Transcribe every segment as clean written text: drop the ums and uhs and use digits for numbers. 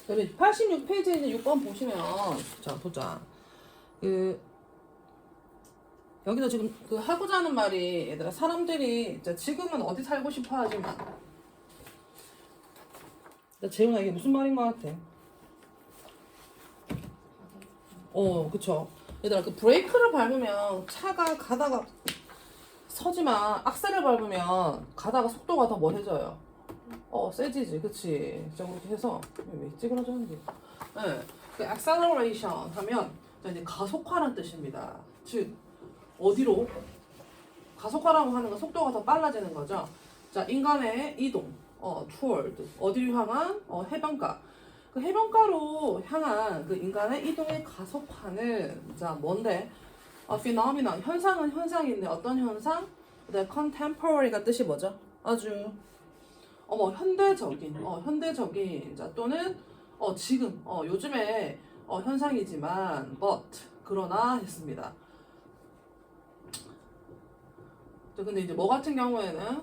여기 86페이지에 이제 6번 보시면, 자, 보자. 여기서 지금 하고자 하는 말이, 얘들아, 사람들이, 자, 지금은 어디 살고 싶어 하지만, 재훈아, 이게 무슨 말인 것 같아? 그쵸. 얘들아, 브레이크를 밟으면 차가 가다가 서지만, 악셀을 밟으면 가다가 속도가 더 뭐해져요? 세지지, 그치? 자, 그렇게 해서, 왜 찌그러졌는지. 네. acceleration 하면, 자, 이제 가속화란 뜻입니다. 즉, 어디로? 가속화라고 하는 건 속도가 더 빨라지는 거죠. 자, 인간의 이동, toward, 어디를 향한? 해변가. 그 해변가로 향한 그 인간의 이동의 가속화는, 자, 뭔데? phenomenon, 현상은 현상인데, 어떤 현상? contemporary가 뜻이 뭐죠? 아주, 현대적인, 자, 또는, 지금, 요즘에, 현상이지만, but, 그러나 했습니다. 근데 이제 뭐 같은 경우에는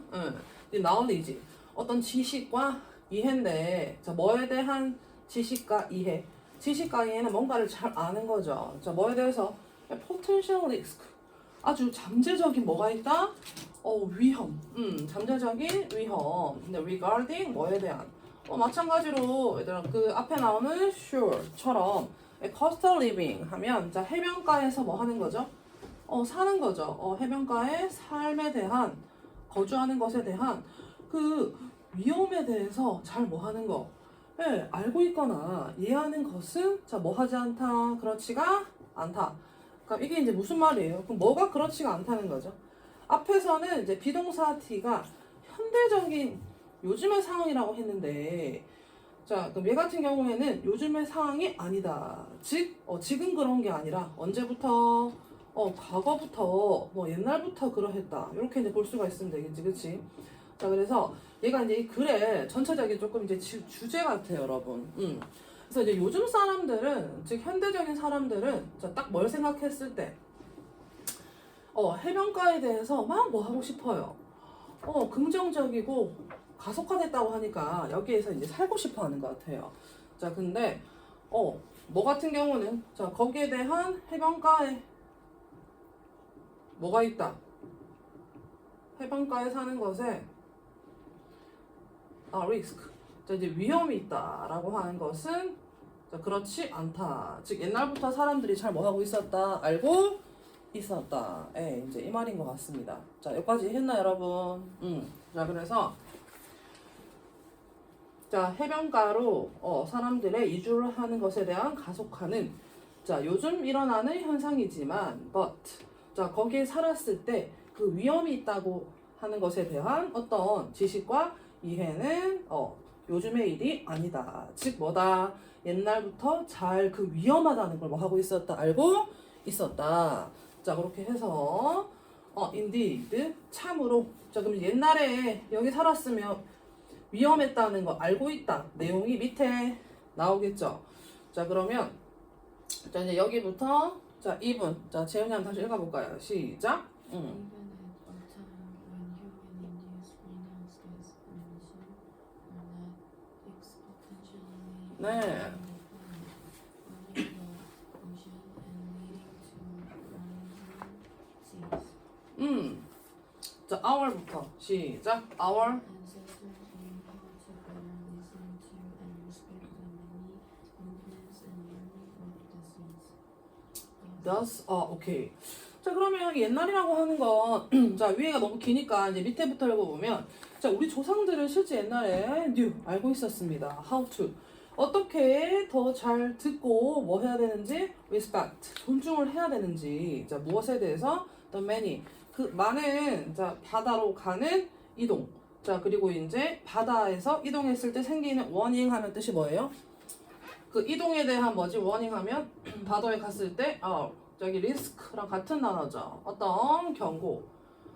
knowledge 어떤 지식과 이해인데 자 뭐에 대한 지식과 이해는 뭔가를 잘 아는 거죠. 자 뭐에 대해서 potential risk 아주 잠재적인 뭐가 있다? 위험 잠재적인 위험. 근데 regarding 뭐에 대한 마찬가지로 얘들아 그 앞에 나오는 sure처럼 coastal living 하면 자 해변가에서 뭐 하는 거죠? 사는 거죠. 해변가의 삶에 대한, 거주하는 것에 대한 그 위험에 대해서 잘 뭐 하는 거. 예, 알고 있거나 이해하는 것은 자, 뭐 하지 않다, 그렇지가 않다. 그러니까 이게 이제 무슨 말이에요? 그럼 뭐가 그렇지가 않다는 거죠? 앞에서는 이제 비동사 T가 현대적인 요즘의 상황이라고 했는데, 자, 그럼 얘 같은 경우에는 요즘의 상황이 아니다. 즉, 지금 그런 게 아니라 언제부터? 과거부터, 옛날부터 그러했다. 이렇게 이제 볼 수가 있으면 되겠지, 그치? 자, 그래서 얘가 이제 이 글의 전체적인 조금 이제 주제 같아요, 여러분. 그래서 이제 요즘 사람들은, 즉, 현대적인 사람들은, 자, 딱 뭘 생각했을 때, 해변가에 대해서 막 뭐 하고 싶어요. 긍정적이고 가속화됐다고 하니까 여기에서 이제 살고 싶어 하는 것 같아요. 자, 근데, 뭐 같은 경우는, 자, 거기에 대한 해변가에 뭐가 있다? 해변가에 사는 것에 리스크. 자, 이제 위험이 있다라고 하는 것은 자, 그렇지 않다. 즉 옛날부터 사람들이 잘 뭐하고 있었다, 알고 있었다. 이제 이 말인 것 같습니다. 자, 여기까지 했나 여러분? 자, 그래서 자 해변가로 사람들의 이주를 하는 것에 대한 가속화는 자 요즘 일어나는 현상이지만 but 자 거기에 살았을 때 그 위험이 있다고 하는 것에 대한 어떤 지식과 이해는 요즘의 일이 아니다. 즉 뭐다? 옛날부터 잘 그 위험하다는 걸 뭐 하고 있었다, 알고 있었다. 자 그렇게 해서 indeed 참으로 자 그럼 옛날에 여기 살았으면 위험했다는 거 알고 있다. 내용이 밑에 나오겠죠. 자 그러면 자 이제 여기부터 자 2분 자 재현이 한번 다시 읽어볼까요? 시작. 네. 자 hour부터 시작. hour. thus 오케이. 자 그러면 옛날이라고 하는 건 자 위에가 너무 기니까 이제 밑에부터 읽어보면 자 우리 조상들은 실제 옛날에 knew 알고 있었습니다. how to 어떻게 더 잘 듣고 뭐 해야 되는지 respect 존중을 해야 되는지 자 무엇에 대해서 the many 그 많은 자 바다로 가는 이동 자 그리고 이제 바다에서 이동했을 때 생기는 워닝 하는 뜻이 뭐예요? 그 이동에 대한 뭐지 워닝 하면 바다에 갔을 때 저기 리스크랑 같은 단어죠. 어떤 경고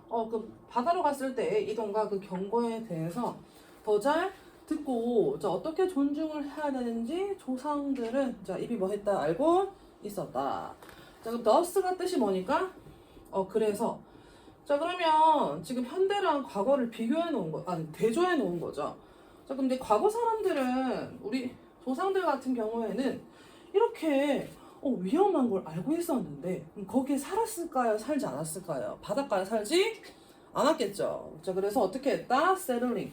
그 바다로 갔을 때 이동과 그 경고에 대해서 더 잘 듣고 자 어떻게 존중을 해야 되는지 조상들은 자 입이 뭐 했다 알고 있었다. 자 그럼 thus가 뜻이 뭐니까 그래서 자 그러면 지금 현대랑 과거를 비교해 놓은 거 아니 대조해 놓은 거죠. 자 자, 근데 과거 사람들은 우리 조상들 같은 경우에는 이렇게 위험한 걸 알고 있었는데 거기에 살았을까요? 살지 않았을까요? 바닷가에 살지 않았겠죠. 자, 그래서 어떻게 했다? settling.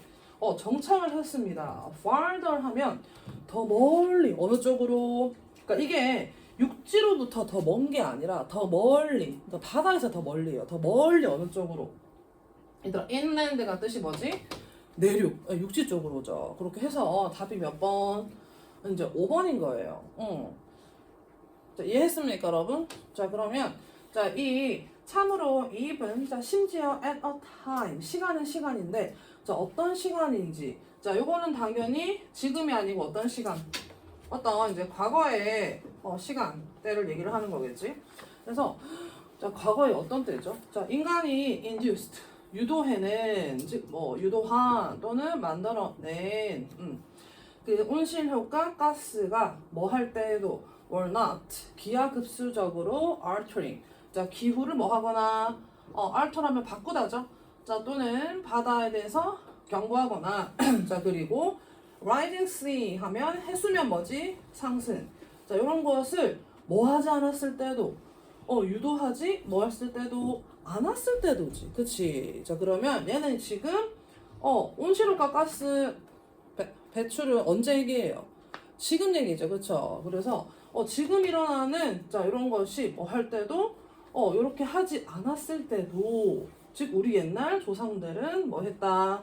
정착을 했습니다. farther 하면 더 멀리 어느 쪽으로? 그러니까 이게 육지로부터 더 먼 게 아니라 더 멀리. 그러니까 바다에서 더 멀리요. 더 멀리 어느 쪽으로? 얘들아, inland가 뜻이 뭐지? 내륙, 육지 쪽으로죠. 그렇게 해서 답이 몇 번? 이제 5번인 거예요. 자, 이해했습니까, 여러분? 자, 그러면 자, 이 참으로 even, 자, 심지어 at a time, 시간은 시간인데, 자, 어떤 시간인지, 자, 요거는 당연히 지금이 아니고 어떤 시간, 어떤 이제 과거의 시간, 때를 얘기를 하는 거겠지. 그래서 자, 과거에 어떤 때죠? 자, 인간이 induced, 유도해낸, 즉 뭐 유도한 또는 만들어낸 그 온실 효과 가스가 뭐 할 때에도 were not 기하급수적으로 altering, 자, 기후를 뭐 하거나 alter하면 바꾸다죠. 자, 또는 바다에 대해서 경고하거나 자, 그리고 rising sea 하면 해수면 뭐지? 상승. 자, 이런 것을 뭐 하지 않았을 때도 유도하지 뭐 했을 때도 안 왔을 때도지. 그치? 자, 그러면 얘는 지금 온실효과 가스 배출은 언제 얘기해요? 지금 얘기죠. 그쵸? 그래서 지금 일어나는 자, 이런 것이 뭐 할 때도 이렇게 하지 않았을 때도, 즉 우리 옛날 조상들은 뭐 했다?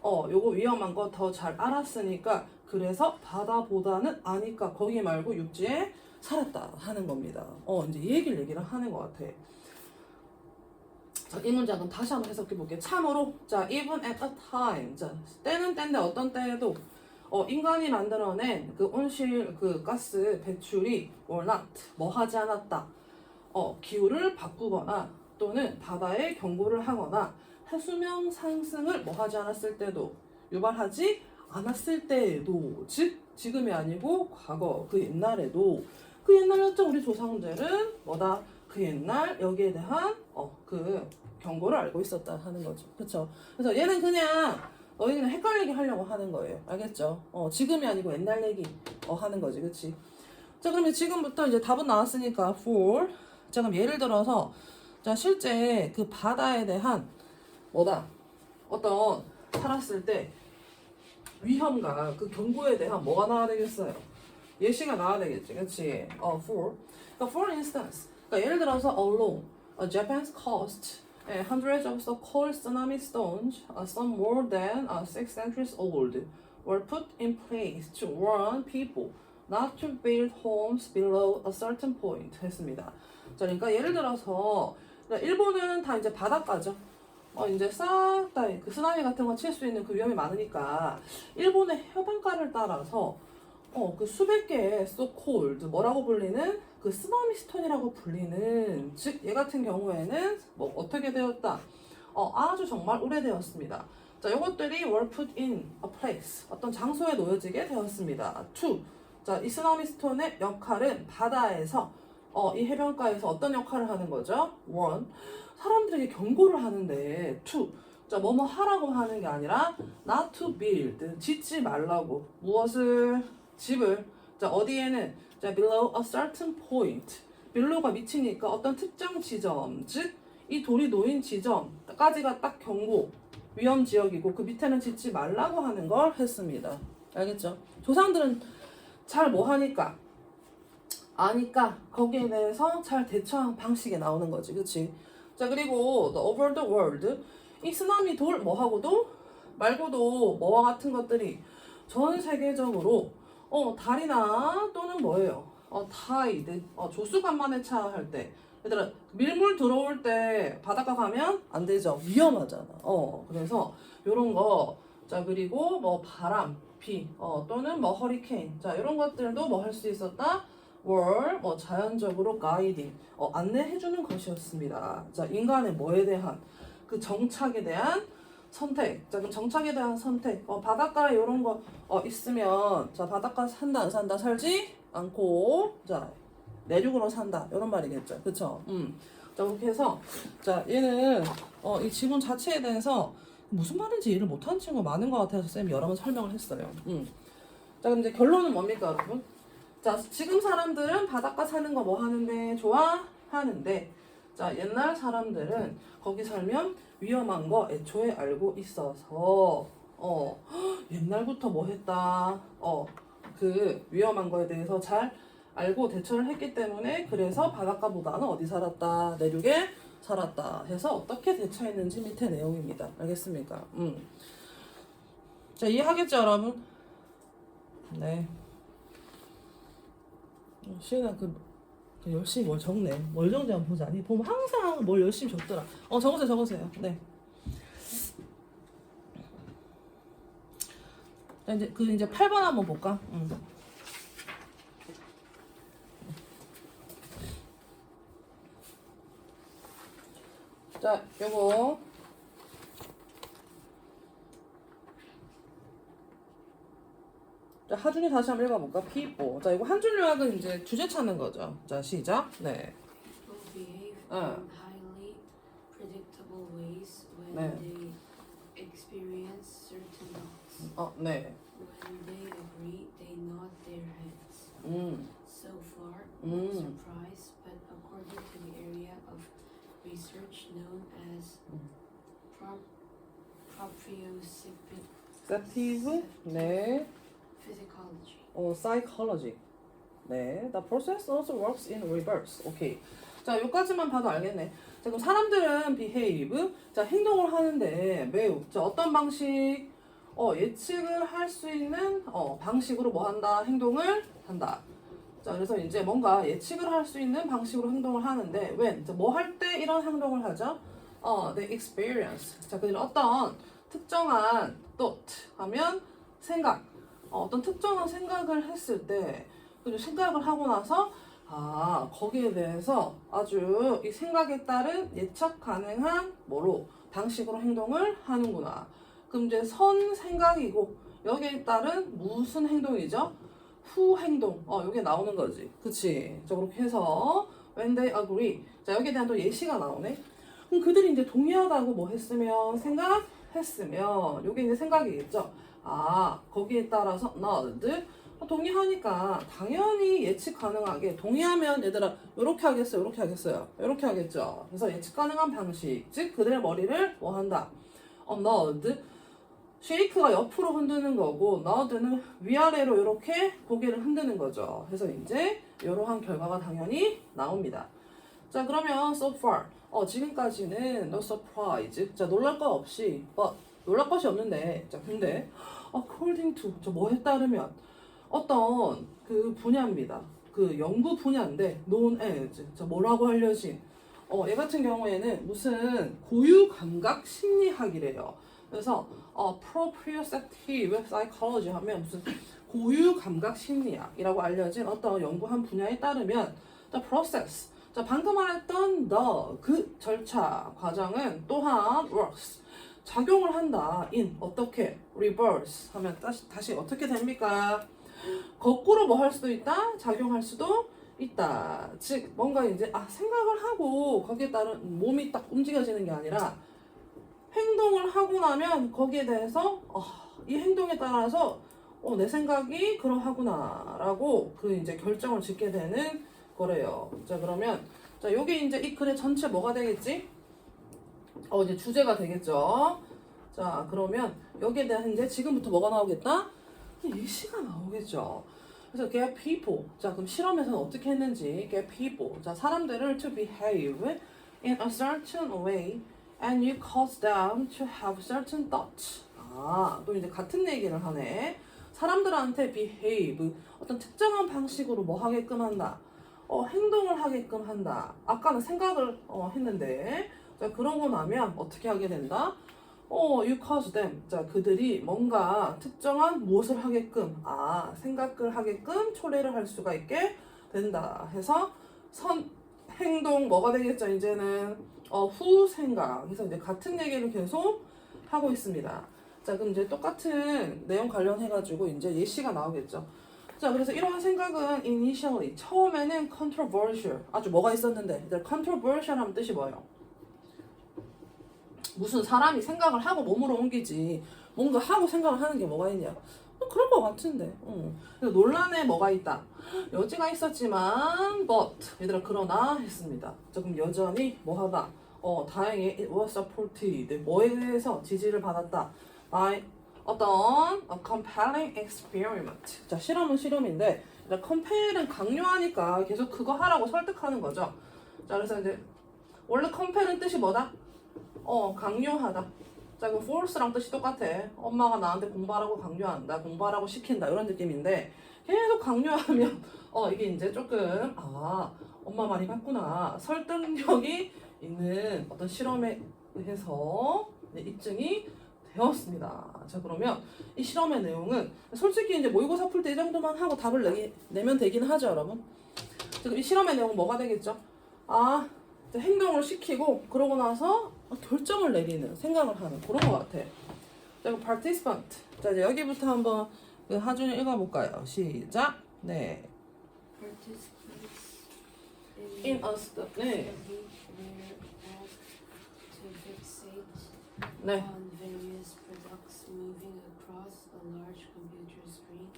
요거 위험한 거 더 잘 알았으니까 그래서 바다보다는 아니까 거기 말고 육지에 살았다 하는 겁니다. 이제 이 얘기를 하는 것 같아. 자, 이 문장은 다시 한번 해석해 볼게요. 참으로, 자, even at a time, 자, 때는 때인데 어떤 때에도 인간이 만들어낸 그 온실 그 가스 배출이 were not, 뭐 하지 않았다. 기후를 바꾸거나 또는 바다에 경고를 하거나 해수면 상승을 뭐 하지 않았을 때도, 유발하지 않았을 때에도, 즉 지금이 아니고 과거, 그 옛날에도, 그 옛날이었죠. 우리 조상들은 뭐다? 그 옛날 여기에 대한 그 경고를 알고 있었다 하는 거죠. 그쵸? 그래서 얘는 그냥 너희는 헷갈리게 하려고 하는 거예요. 알겠죠? 지금이 아니고 옛날 얘기 하는 거지. 그치? 자, 그러면 지금부터 이제 답은 나왔으니까 for. 자, 그럼 예를 들어서 자, 실제 그 바다에 대한 뭐다? 어떤 살았을 때 위험과 그 경고에 대한 뭐가 나와야 되겠어요? 예시가 나와야 되겠지. 그치? for. 그러니까 for instance. 그러니까 예를 들어서 along Japan's coast, hundreds of so-called tsunami stones, some more than 6 centuries old, were put in place to warn people not to build homes below a certain point. 했습니다. 자, 그러니까 예를 들어서 일본은 다 이제 바닷가죠. 이제 싹 다 그 쓰나미 같은 거 칠 수 있는 그 위험이 많으니까 일본의 해변가를 따라서 그 수백 개의 so-called 뭐라고 불리는 그 쓰나미 스톤이라고 불리는, 즉 얘 같은 경우에는 뭐 어떻게 되었다? 아주 정말 오래되었습니다. 자, 요것들이 were put in a place, 어떤 장소에 놓여지게 되었습니다. to. 자, 이 쓰나미 스톤의 역할은 바다에서 이 해변가에서 어떤 역할을 하는 거죠? warn. 사람들에게 경고를 하는데 to. 자, 뭐뭐 하라고 하는 게 아니라 not to build, 짓지 말라고. 무엇을? 집을. 자, 어디에는 자, below a certain point. below가 미치니까 어떤 특정 지점, 즉 이 돌이 놓인 지점까지가 딱 경고, 위험 지역이고 그 밑에는 짓지 말라고 하는 걸 했습니다. 알겠죠? 조상들은 잘 뭐 하니까? 아니까 거기에 대해서 잘 대처한 방식이 나오는 거지. 그치? 자, 그리고 the over the world. 이 쓰나미 돌 뭐하고도 말고도 뭐와 같은 것들이 전 세계적으로 달이나 또는 뭐예요? 타이드, 조수간만에 차 할 때, 얘들아 밀물 들어올 때 바닷가 가면 안 되죠. 위험하잖아. 그래서 요런 거, 자, 그리고 뭐 바람, 비, 또는 뭐 허리케인, 자, 이런 것들도 뭐 할 수 있었다. were 뭐 자연적으로 guiding, 안내해주는 것이었습니다. 자, 인간의 뭐에 대한 그 정착에 대한 선택. 자, 그럼 정착에 대한 선택. 바닷가에 이런 거 있으면, 자, 바닷가 산다 안 산다? 살지 않고, 자, 내륙으로 산다. 이런 말이겠죠. 그쵸? 자, 그렇게 해서 자, 얘는 이 지문 자체에 대해서 무슨 말인지 이해를 못하는 친구가 많은 것 같아서 쌤이 여러 번 설명을 했어요. 자, 그럼 이제 결론은 뭡니까, 여러분? 자, 지금 사람들은 바닷가 사는 거 뭐 하는데? 좋아하는데, 자, 옛날 사람들은 거기 살면 위험한 거 애초에 알고 있어서, 옛날부터 뭐 했다? 그 위험한 거에 대해서 잘 알고 대처를 했기 때문에 그래서 바닷가보다는 어디 살았다? 내륙에 살았다 해서 어떻게 대처했는지 밑에 내용입니다. 알겠습니까? 자, 이해하겠죠, 여러분? 네. 시은아 그 열심히 뭘 적네. 뭘 적는지 한번 보자. 니 보면 항상 뭘 열심히 적더라. 적으세요. 네. 자, 이제 8번 한번 볼까? 자, 요거 자, 하준이 다시 한번 읽어볼까? people. 자, 이거 한 줄 요약은 이제 주제 찾는 거죠. 자, 시작. 네. Will behave in highly predictable ways when 네. they experience certain thoughts. 네. When they agree, they nod their heads. So far, Mm. no surprise, but according to the area of research known as proprioceptive Perceptive. 네. psychology. psychology. 네. The process also works in reverse. 오케이. 자, 여기까지만 봐도 알겠네. 자, 그럼 사람들은 behave. 자, 행동을 하는데 매우. 자, 어떤 방식? 예측을 할 수 있는 방식으로 뭐 한다? 행동을 한다. 자, 그래서 이제 뭔가 예측을 할 수 있는 방식으로 행동을 하는데 when? 뭐 할 때 이런 행동을 하죠? the experience. 자, 그들 어떤 특정한 thought 하면 생각. 어떤 특정한 생각을 했을 때, 그리고 생각을 하고 나서, 거기에 대해서 아주 이 생각에 따른 예측 가능한 방식으로 행동을 하는구나. 그럼 이제 선 생각이고, 여기에 따른 무슨 행동이죠? 후 행동. 여기 나오는 거지. 그치? 자, 그렇게 해서, when they agree. 자, 여기에 대한 또 예시가 나오네. 그럼 그들이 이제 동의하다고 뭐 했으면, 생각했으면, 요게 이제 생각이겠죠? 거기에 따라서 nod. 동의하니까 당연히 예측 가능하게 동의하면 얘들아 요렇게 하겠어요, 요렇게 하겠어요, 요렇게 하겠죠. 그래서 예측 가능한 방식, 즉 그들의 머리를 뭐 한다? nod. 쉐이크가 옆으로 흔드는 거고 nod는 위아래로 이렇게 고개를 흔드는 거죠. 그래서 이제 이러한 결과가 당연히 나옵니다. 자, 그러면 so far 지금까지는 no surprise. 자, 놀랄 거 없이 놀랄 것이 없는데, 자, 근데 according to 뭐에 따르면 어떤 그 분야입니다. 그 연구 분야인데 known as. 자, 뭐라고 알려진 얘 같은 경우에는 무슨 고유 감각 심리학이래요. 그래서 proprioceptive psychology 하면 무슨 고유 감각 심리학이라고 알려진 어떤 연구한 분야에 따르면 the process. 자, 방금 말했던 그 절차 과정은 또한 works. 작용을 한다. in 어떻게? reverse 하면 다시 어떻게 됩니까? 거꾸로 뭐 할 수도 있다. 작용할 수도 있다. 즉 뭔가 이제 생각을 하고 거기에 따른 몸이 딱 움직여지는 게 아니라 행동을 하고 나면 거기에 대해서 이 행동에 따라서 내 생각이 그러하구나라고 그 이제 결정을 짓게 되는 거래요. 자, 그러면 자, 요게 이제 이 글의 전체 뭐가 되겠지? 이제 주제가 되겠죠. 자, 그러면 여기에 대한 이제 지금부터 뭐가 나오겠다? 예시가 나오겠죠. 그래서 get people. 자, 그럼 실험에서는 어떻게 했는지 get people. 자, 사람들을 to behave in a certain way and you cause them to have certain thoughts. 또 이제 같은 얘기를 하네. 사람들한테 behave 어떤 특정한 방식으로 뭐 하게끔 한다. 행동을 하게끔 한다. 아까는 생각을 했는데 자, 그러고 나면 어떻게 하게 된다? you cause them. 자, 그들이 뭔가 특정한 무엇을 하게끔, 생각을 하게끔 초래를 할 수가 있게 된다. 해서 행동 뭐가 되겠죠? 이제는 후 생각. 그래서 이제 같은 얘기를 계속 하고 있습니다. 자, 그럼 이제 똑같은 내용 관련해가지고 이제 예시가 나오겠죠. 자, 그래서 이러한 생각은 initially 처음에는 controversial 아주 뭐가 있었는데, controversial 하면 뜻이 뭐예요? 무슨 사람이 생각을 하고 몸으로 옮기지 뭔가 하고 생각을 하는 게 뭐가 있냐 그럴 것 같은데 그래서 논란에 뭐가 있다 여지가 있었지만 but 얘들아 그러나 했습니다 자 그럼 여전히 뭐하다 다행히 it was supported 뭐에 대해서 지지를 받았다 by 어떤 a compelling experiment 자 실험은 실험인데 compel은 강요하니까 계속 그거 하라고 설득하는 거죠 자 그래서 이제 원래 compel은 뜻이 뭐다? 강요하다. 자, 그 force랑 뜻이 똑같아. 엄마가 나한테 공부하라고 강요한다. 공부하라고 시킨다. 이런 느낌인데 계속 강요하면 이게 이제 조금 엄마 말이 맞구나. 설득력이 있는 어떤 실험에 의해서 입증이 되었습니다. 자, 그러면 이 실험의 내용은 솔직히 이제 모의고사 풀 때 이 정도만 하고 답을 내면 되긴 하죠, 여러분. 자, 그럼 이 실험의 내용은 뭐가 되겠죠? 행동을 시키고 그러고 나서 결정을 내리는 생각을 하는 그런 것 같아. 자, 그럼 participant. 자, 이제 여기부터 한번 하준이 읽어볼까요? 시작. 네. Participants In a study. 네. were asked to fixate 네. on various products moving across a large computer screen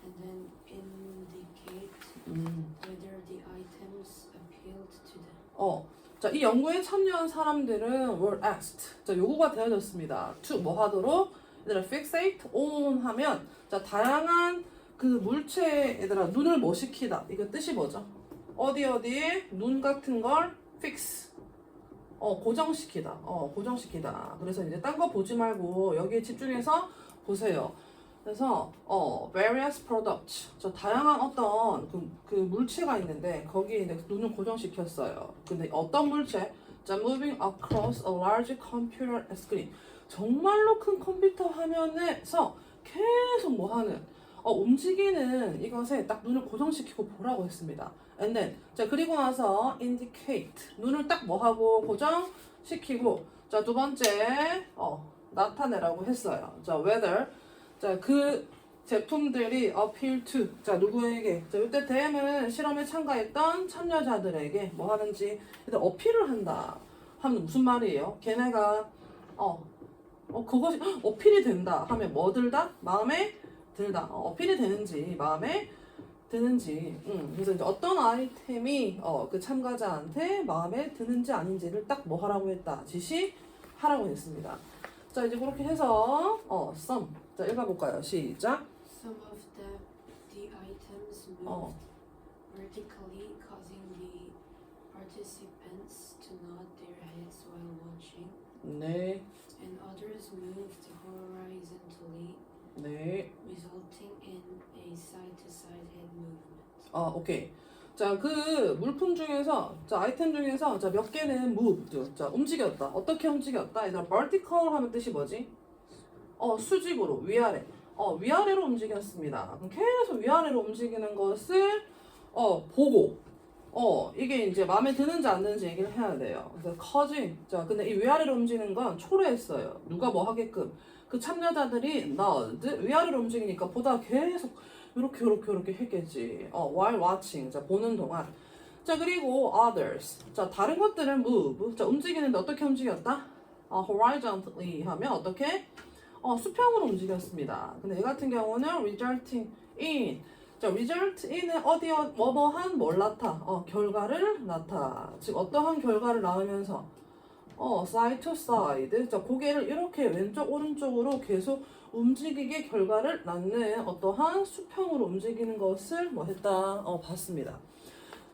and then indicate whether the items appealed to them. 자, 이 연구에 참여한 사람들은 were asked. 자, 요구가 되어졌습니다. to 뭐 하도록? 얘들아 fixate on 하면 자, 다양한 그 물체에 얘들아 눈을 뭐 시키다. 이거 뜻이 뭐죠? 어디에 눈 같은 걸 fix. 고정시키다. 고정시키다. 그래서 이제 딴 거 보지 말고 여기에 집중해서 보세요. 그래서 various products 저 다양한 어떤 그 물체가 있는데 거기에 이제 눈을 고정시켰어요. 근데 어떤 물체? 자, moving across a large computer screen 정말로 큰 컴퓨터 화면에서 계속 뭐 하는 움직이는 이것에 딱 눈을 고정시키고 보라고 했습니다. And then 자 그리고 나서 indicate 눈을 딱 뭐 하고 고정시키고 자 두 번째 나타내라고 했어요. 자 whether 자, 그 제품들이 appeal to. 자, 누구에게? 자, 이때 대M은 실험에 참가했던 참여자들에게 뭐 하는지 일단 어필을 한다. 하면 무슨 말이에요? 걔네가 그것이 어필이 된다 하면 뭐 들다? 마음에 들다. 어필이 되는지 마음에 드는지. 그래서 이제 어떤 아이템이 그 참가자한테 마음에 드는지 아닌지를 딱 뭐 하라고 했다. 지시하라고 했습니다. 자, 이제 그렇게 해서 some. 자, 읽어볼까요? 시작. Some of the items moved vertically, causing the participants to nod their heads while watching, 네, and others moved horizontally, 네. resulting in a side-to-side head movement. 오케이. 자, 그 물품 중에서, 자, 아이템 중에서, 자, 몇 개는 moved. 자, 움직였다. 어떻게 움직였다? 얘들아, vertical 하면 뜻이 뭐지? 수직으로, 위아래. 위아래로 움직였습니다. 그럼 계속 위아래로 움직이는 것을, 보고, 이게 이제 마음에 드는지 안 드는지 얘기를 해야 돼요. 그래서 커진. 자, 근데 이 위아래로 움직이는 건 초래했어요. 누가 뭐 하게끔. 그 참여자들이 nod, 위아래로 움직이니까 보다 계속 요렇게 했겠지. while watching. 자, 보는 동안. 자, 그리고 others. 자, 다른 것들은 move. 자, 움직이는데 어떻게 움직였다? horizontally 하면 어떻게? 수평으로 움직였습니다. 근데 얘 같은 경우는 resulting in. 자, result in은 뭐뭐한 뭘 나타? 결과를 나타. 즉, 어떠한 결과를 낳으면서 side to side. 자, 고개를 이렇게 왼쪽, 오른쪽으로 계속 움직이게 결과를 낳는 어떠한 수평으로 움직이는 것을 뭐 했다? 봤습니다.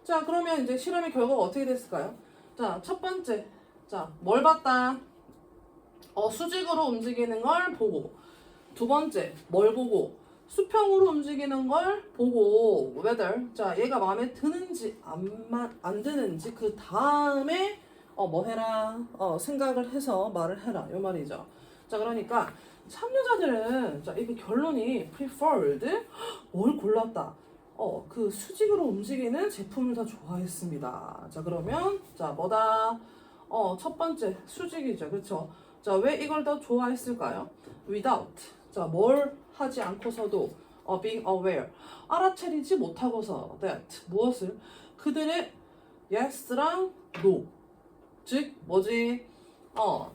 자, 그러면 이제 실험의 결과가 어떻게 됐을까요? 자, 첫 번째. 자, 뭘 봤다? 수직으로 움직이는 걸 보고. 두 번째, 뭘 보고? 수평으로 움직이는 걸 보고. whether. 자, 얘가 마음에 드는지 안 드는지 그 다음에 뭐 해라? 생각을 해서 말을 해라. 요 말이죠. 자, 그러니까 참여자들은 자, 이게 결론이 preferred 뭘 골랐다. 그 수직으로 움직이는 제품을 더 좋아했습니다. 자, 그러면 자, 뭐다? 첫 번째 수직이죠. 그렇죠? 자, 왜 이걸 더 좋아했을까요? without. 자, 뭘 하지 않고서도 being aware. 알아차리지 못하고서 that. 무엇을? 그들의 yes랑 no. 즉 뭐지?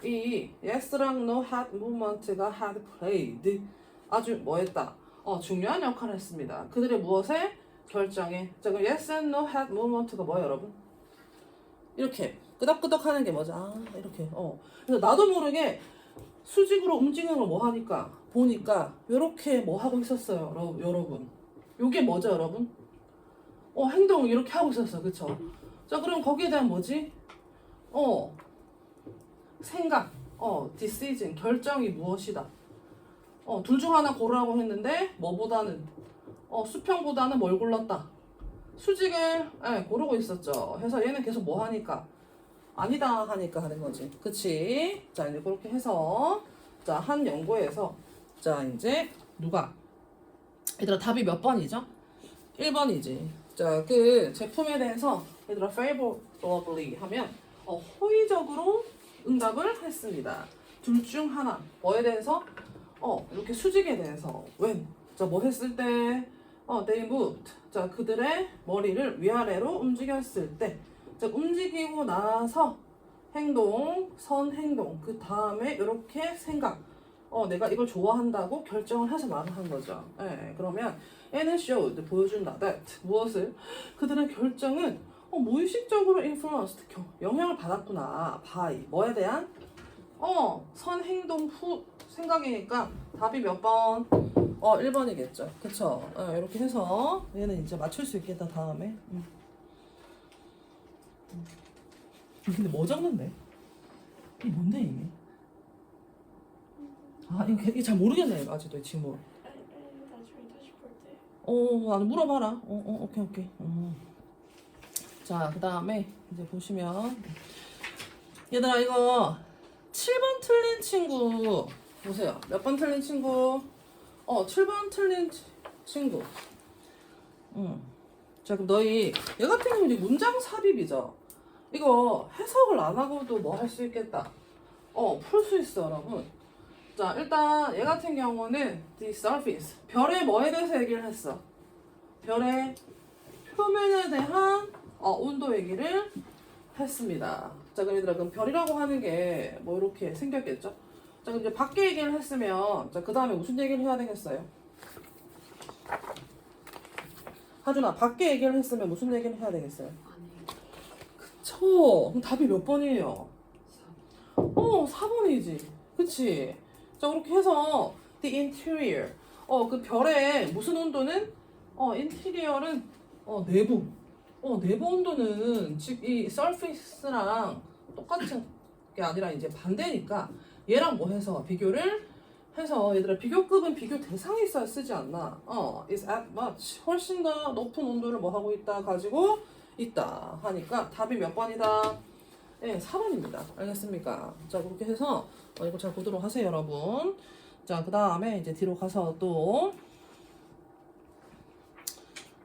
이 yes랑 no had movement가 had played 아주 뭐했다? 중요한 역할을 했습니다. 그들의 무엇에? 결정에. 자, 그럼 yes and no had movement가 뭐예요, 여러분? 이렇게 끄덕끄덕 하는 게 뭐죠? 이렇게. 그래서 나도 모르게 수직으로 움직이는 걸 뭐 하니까 보니까 이렇게 뭐 하고 있었어요, 여러분. 요게 뭐죠, 여러분? 행동을 이렇게 하고 있었어, 그쵸? 자, 그럼 거기에 대한 뭐지? 생각, decision, 결정이 무엇이다? 둘 중 하나 고르라고 했는데, 뭐보다는, 수평보다는 뭘 골랐다? 수직을, 고르고 있었죠. 해서 얘는 계속 뭐 하니까? 아니다 하니까 하는 거지. 그치? 자, 이제 그렇게 해서, 자, 한 연구에서, 자, 이제, 누가? 얘들아, 답이 몇 번이죠? 1번이지. 자, 그 제품에 대해서, 얘들아, favorably 하면, 호의적으로 응답을 했습니다. 둘 중 하나. 뭐에 대해서? 이렇게 수직에 대해서. when? 자, 뭐 했을 때? they moved. 자, 그들의 머리를 위아래로 움직였을 때. 자, 움직이고 나서 행동, 선행동. 그 다음에 이렇게 생각. 내가 이걸 좋아한다고 결정을 해서 말을 한 거죠. 그러면 얘는 showed, 보여준다. that, 무엇을? 그들의 결정은 무의식적으로 influenced, 영향을 받았구나. by, 뭐에 대한? 선행동 후 생각이니까 답이 몇 번? 1번이겠죠. 그쵸? 이렇게 해서 얘는 이제 맞출 수 있겠다, 다음에. 근데 뭐 적는데? 이게 뭔데, 이게? 이게 잘 모르겠네, 아직도 이 친구. 나는 물어봐라. 오케이. 자, 그 다음에 이제 보시면 얘들아, 이거 7번 틀린 친구 보세요. 몇 번 틀린 친구? 7번 틀린 친구. 자, 그럼 너희 얘 같은 경우는 문장 삽입이죠. 이거 해석을 안 하고도 뭐 할 수 있겠다. 풀 수 있어, 여러분. 자, 일단 얘 같은 경우는 the surface, 별의 뭐에 대해서 얘기를 했어? 별의 표면에 대한 온도 얘기를 했습니다. 자, 그럼 얘들아, 그럼 별이라고 하는 게 뭐 이렇게 생겼겠죠? 자, 그럼 이제 밖에 얘기를 했으면, 자, 그 다음에 무슨 얘기를 해야 되겠어요? 하준아, 밖에 얘기를 했으면 무슨 얘기를 해야 되겠어요? 그쵸? 그럼 답이 몇 번이에요? 4번이지. 그치? 자, 그렇게 해서 the interior, 그 별의 무슨 온도는? 인테리어는 내부. 내부 온도는 즉 이 surface랑 똑같은 게 아니라 이제 반대니까 얘랑 뭐 해서 비교를 해서 얘들아, 비교급은 비교 대상에 있어야 쓰지 않나? is at much, 훨씬 더 높은 온도를 뭐 하고 있다 가지고 있다 하니까 답이 몇 번이다? 네, 4번입니다. 알겠습니까? 자, 그렇게 해서 이거 잘 보도록 하세요, 여러분. 자, 그 다음에 이제 뒤로 가서 또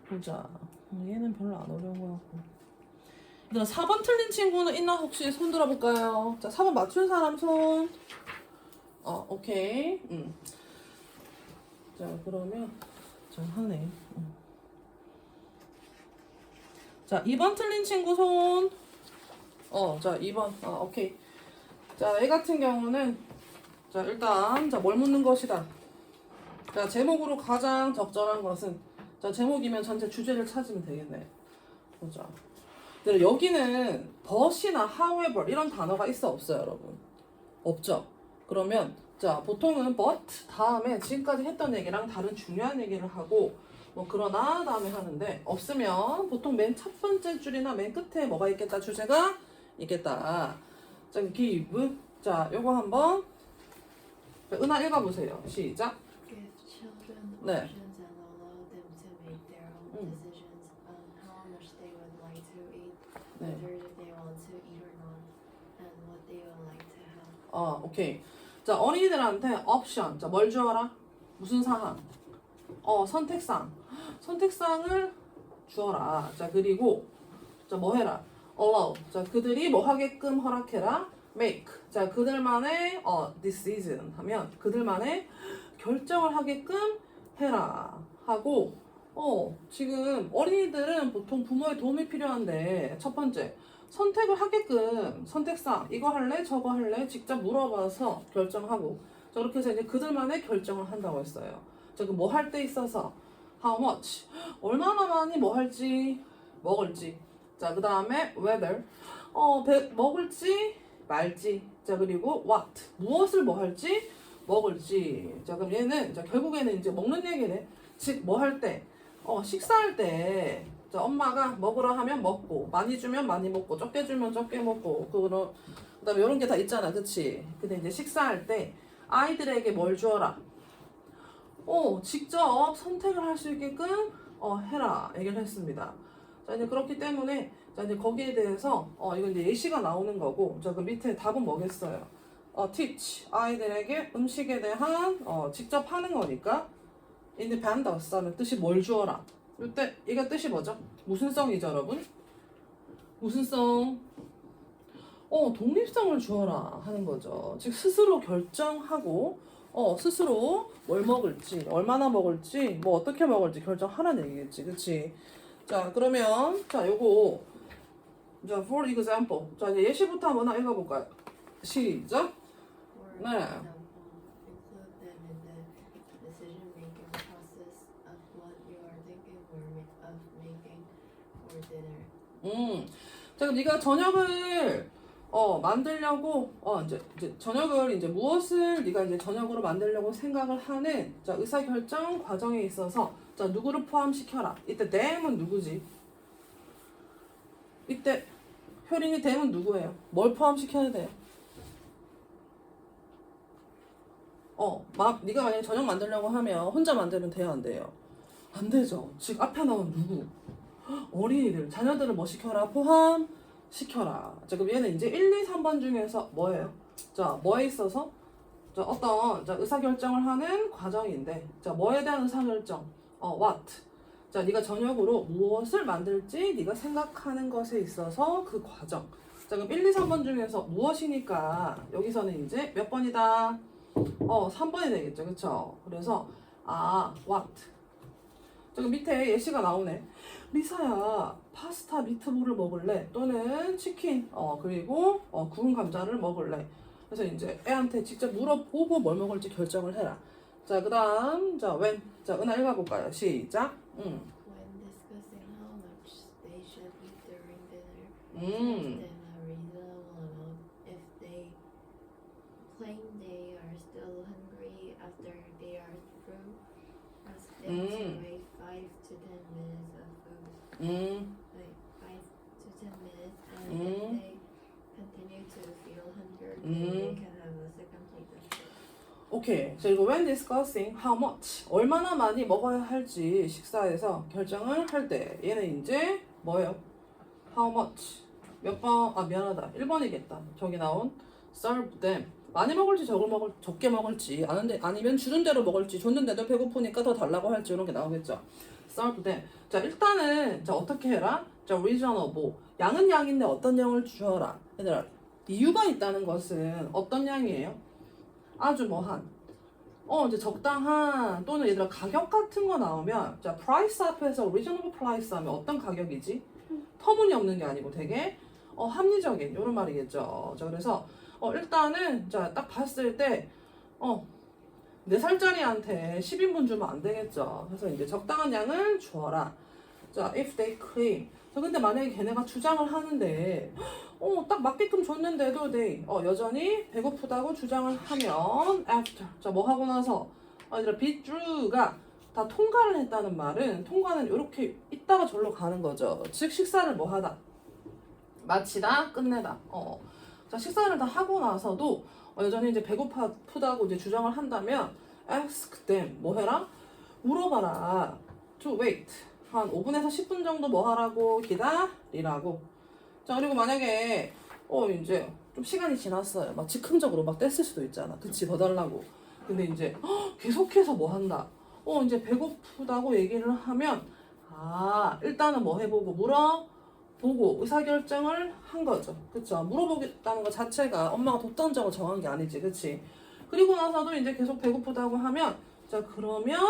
보자. 얘는 별로 안 어려운 것 같고. 얘들아, 4번 틀린 친구는 있나? 혹시 손 들어볼까요? 자, 4번 맞춘 사람 손. 오케이. 자, 그러면 잘하네. 자, 2번 틀린 친구 손. 자, 2번. 오케이. 자, 얘 같은 경우는 자, 일단 자, 뭘 묻는 것이다. 자, 제목으로 가장 적절한 것은, 자, 제목이면 전체 주제를 찾으면 되겠네. 보자. 여기는 but이나 however 이런 단어가 있어, 없어요, 여러분? 없죠? 그러면 자, 보통은 but 다음에 지금까지 했던 얘기랑 다른 중요한 얘기를 하고 뭐 그러나 다음에 하는데, 없으면 보통 맨 첫 번째 줄이나 맨 끝에 뭐가 있겠다? 주제가 있겠다. 자, give. 자, 요거 한번 은하 읽어보세요. 시작. Give children 네. options and allow them to make their own decisions on how much they would like to eat, 네. whether they want to eat or not, and what they would like to have. 오케이. 자, 어린이들한테 옵션. 자, 뭘 주어라? 무슨 사항? 선택사항. 선택사항을 주어라. 자, 그리고 자, 뭐 해라? allow. 자, 그들이 뭐 하게끔 허락해라? make. 자, 그들만의 decision 하면 그들만의 결정을 하게끔 해라 하고, 지금 어린이들은 보통 부모의 도움이 필요한데, 첫 번째, 선택을 하게끔 선택상 이거 할래 저거 할래 직접 물어봐서 결정하고 자 그렇게 해서 이제 그들만의 결정을 한다고 했어요. 자 그 뭐 할 때 있어서 how much 얼마나 많이 뭐 할지 먹을지 자 그 다음에 whether 먹을지 말지 자 그리고 what 무엇을 뭐 할지 먹을지 자 그럼 얘는 자 결국에는 이제 먹는 얘기네. 즉 뭐 할 때 식사할 때 자, 엄마가 먹으라 하면 먹고 많이 주면 많이 먹고 적게 주면 적게 먹고 그다음에 이런 게 다 있잖아 그치? 근데 이제 식사할 때 아이들에게 뭘 주어라 직접 선택을 할 수 있게끔 해라 얘기를 했습니다. 자 이제 그렇기 때문에 자 이제 거기에 대해서 이건 이제 예시가 나오는 거고 자 그 밑에 답은 뭐겠어요? teach 아이들에게 음식에 대한 직접 하는 거니까 independence 하는 뜻이 뭘 주어라. 이때 이게 뜻이 뭐죠? 무슨 성이죠, 여러분? 무슨 성? 독립성을 주어라 하는 거죠. 즉 스스로 결정하고 스스로 뭘 먹을지, 얼마나 먹을지, 뭐 어떻게 먹을지 결정하라는 얘기겠지, 그렇지? 자, 그러면 자, 요거 자, for example. 자, 이제 예시부터 한번 읽어볼까요? 시작. For 네. example, include them in the decision-making process of what you are thinking of making for dinner. 자, 그럼 네가 저녁을 만들려고 이제 저녁을 이제 무엇을 네가 이제 저녁으로 만들려고 생각을 하는 자 의사결정 과정에 있어서 자 누구를 포함시켜라. 이때 them은 누구지? 이때 효린이 them은 누구예요? 뭘 포함시켜야 돼요? 네가 만약에 저녁 만들려고 하면 혼자 만들면 돼요, 안 돼요? 안 되죠. 즉 앞에 나온 누구? 어린이들, 자녀들을 뭐 시켜라? 포함시켜라. 자, 그럼 얘는 이제 1, 2, 3번 중에서 뭐예요? 자, 뭐에 있어서? 자, 어떤 의사결정을 하는 과정인데 자, 뭐에 대한 의사결정? what? 자, 네가 저녁으로 무엇을 만들지 네가 생각하는 것에 있어서 그 과정. 자, 그럼 1, 2, 3번 중에서 무엇이니까 여기서는 이제 몇 번이다? 3번이 되겠죠. 그쵸? 그래서 what? 자, 그럼 밑에 예시가 나오네. 리사야, 파스타 미트볼을 먹을래? 또는 치킨, 그리고 구운 감자를 먹을래? 그래서 이제 애한테 직접 물어보고 뭘 먹을지 결정을 해라. 자, 그 다음, 자, when. 자, 은하 읽어볼까요? 시작. When discussing how much they should eat during dinner, 음. give them a reasonable amount. If they claim they are still hungry after they are through, ask them to wait 5 to 10 minutes of food. Wait 5 to 10 minutes, and if they continue to feel hunger, they can have a second plate of food. 오케이. 자, 이거 when discussing how much 얼마나 많이 먹어야 할지 식사에서 결정을 할 때 얘는 이제 뭐예요? how much 몇 번? 미안하다. 1번이겠다. 저기 나온 serve them 많이 먹을지 적게 먹을지 아니면 주는 대로 먹을지 줬는데도 배고프니까 더 달라고 할지 이런 게 나오겠죠. serve them. 자, 일단은 자 어떻게 해라? 자, reasonable 양은 양인데 어떤 양을 주어라. 얘들아, 이유가 있다는 것은 어떤 양이에요? 아주 뭐한 이제 적당한 또는 얘들아 가격 같은 거 나오면 자 price 앞에서 reasonable price 하면 어떤 가격이지? 터무니없는 게 아니고 되게 합리적인 이런 말이겠죠. 자 그래서 일단은 자 딱 봤을 때 4살짜리한테 10인분 주면 안 되겠죠. 그래서 이제 적당한 양을 주어라. 자 if they claim 자 근데 만약에 걔네가 주장을 하는데 딱 맞게끔 줬는데도 they 여전히 배고프다고 주장을 하면 after 자 뭐 하고 나서 얘들아 be through가 다 통과를 했다는 말은 통과는 이렇게 있다가 절로 가는 거죠. 즉 식사를 뭐 하다 마치다 끝내다 자 식사를 다 하고 나서도 여전히 이제 배고프다고 이제 주장을 한다면 ask them 뭐 해라 물어봐라 to wait 한 5분에서 10분 정도 뭐 하라고 기다리라고. 자 그리고 만약에 이제 좀 시간이 지났어요. 막 즉흥적으로 막 뗐을 수도 있잖아. 그치 더 달라고. 근데 이제 계속해서 뭐 한다. 이제 배고프다고 얘기를 하면 일단은 뭐 해보고 물어보고 의사결정을 한 거죠. 그쵸? 물어보겠다는 것 자체가 엄마가 독단적으로 정한 게 아니지. 그치? 그리고 나서도 이제 계속 배고프다고 하면 자 그러면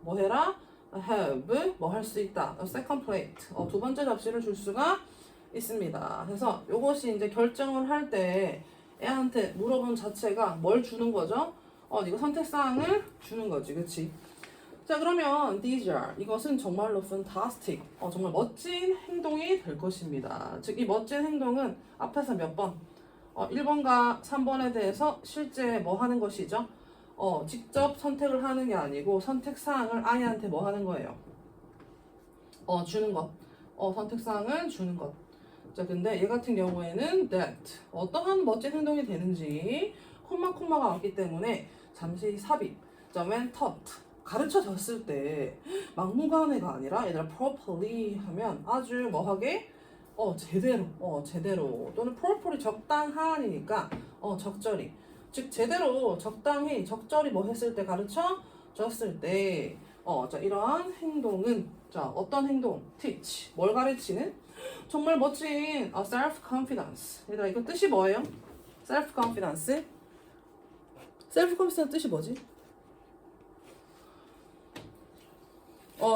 뭐 해라? have 뭐 할 수 있다. second plate 두 번째 접시를 줄 수가 있습니다. 그래서 요것이 이제 결정을 할 때 애한테 물어본 자체가 뭘 주는 거죠? 이거 선택사항을 주는 거지, 그치? 자, 그러면 these are 이것은 정말로 fantastic, 정말 멋진 행동이 될 것입니다. 즉, 이 멋진 행동은 앞에서 몇 번, 1번과 3번에 대해서 실제 뭐 하는 것이죠? 직접 선택을 하는 게 아니고 선택사항을 아이한테 뭐 하는 거예요? 주는 것. 선택사항을 주는 것. 자, 근데 얘 같은 경우에는 that 어떠한 멋진 행동이 되는지 콤마가 왔기 때문에 잠시 삽입. 자, when taught 가르쳐졌을 때 막무가내가 아니라 얘들아 properly 하면 아주 뭐하게 제대로 또는 properly 적당한이니까 적절히 즉 제대로 적당히 적절히 뭐 했을 때 가르쳐졌을 때 자, 이러한 행동은 자, 어떤 행동? teach 뭘 가르치는? 정말 멋진 self confidence. 얘들아 이거 뜻이 뭐예요? self confidence? self confidence 뜻이 뭐지?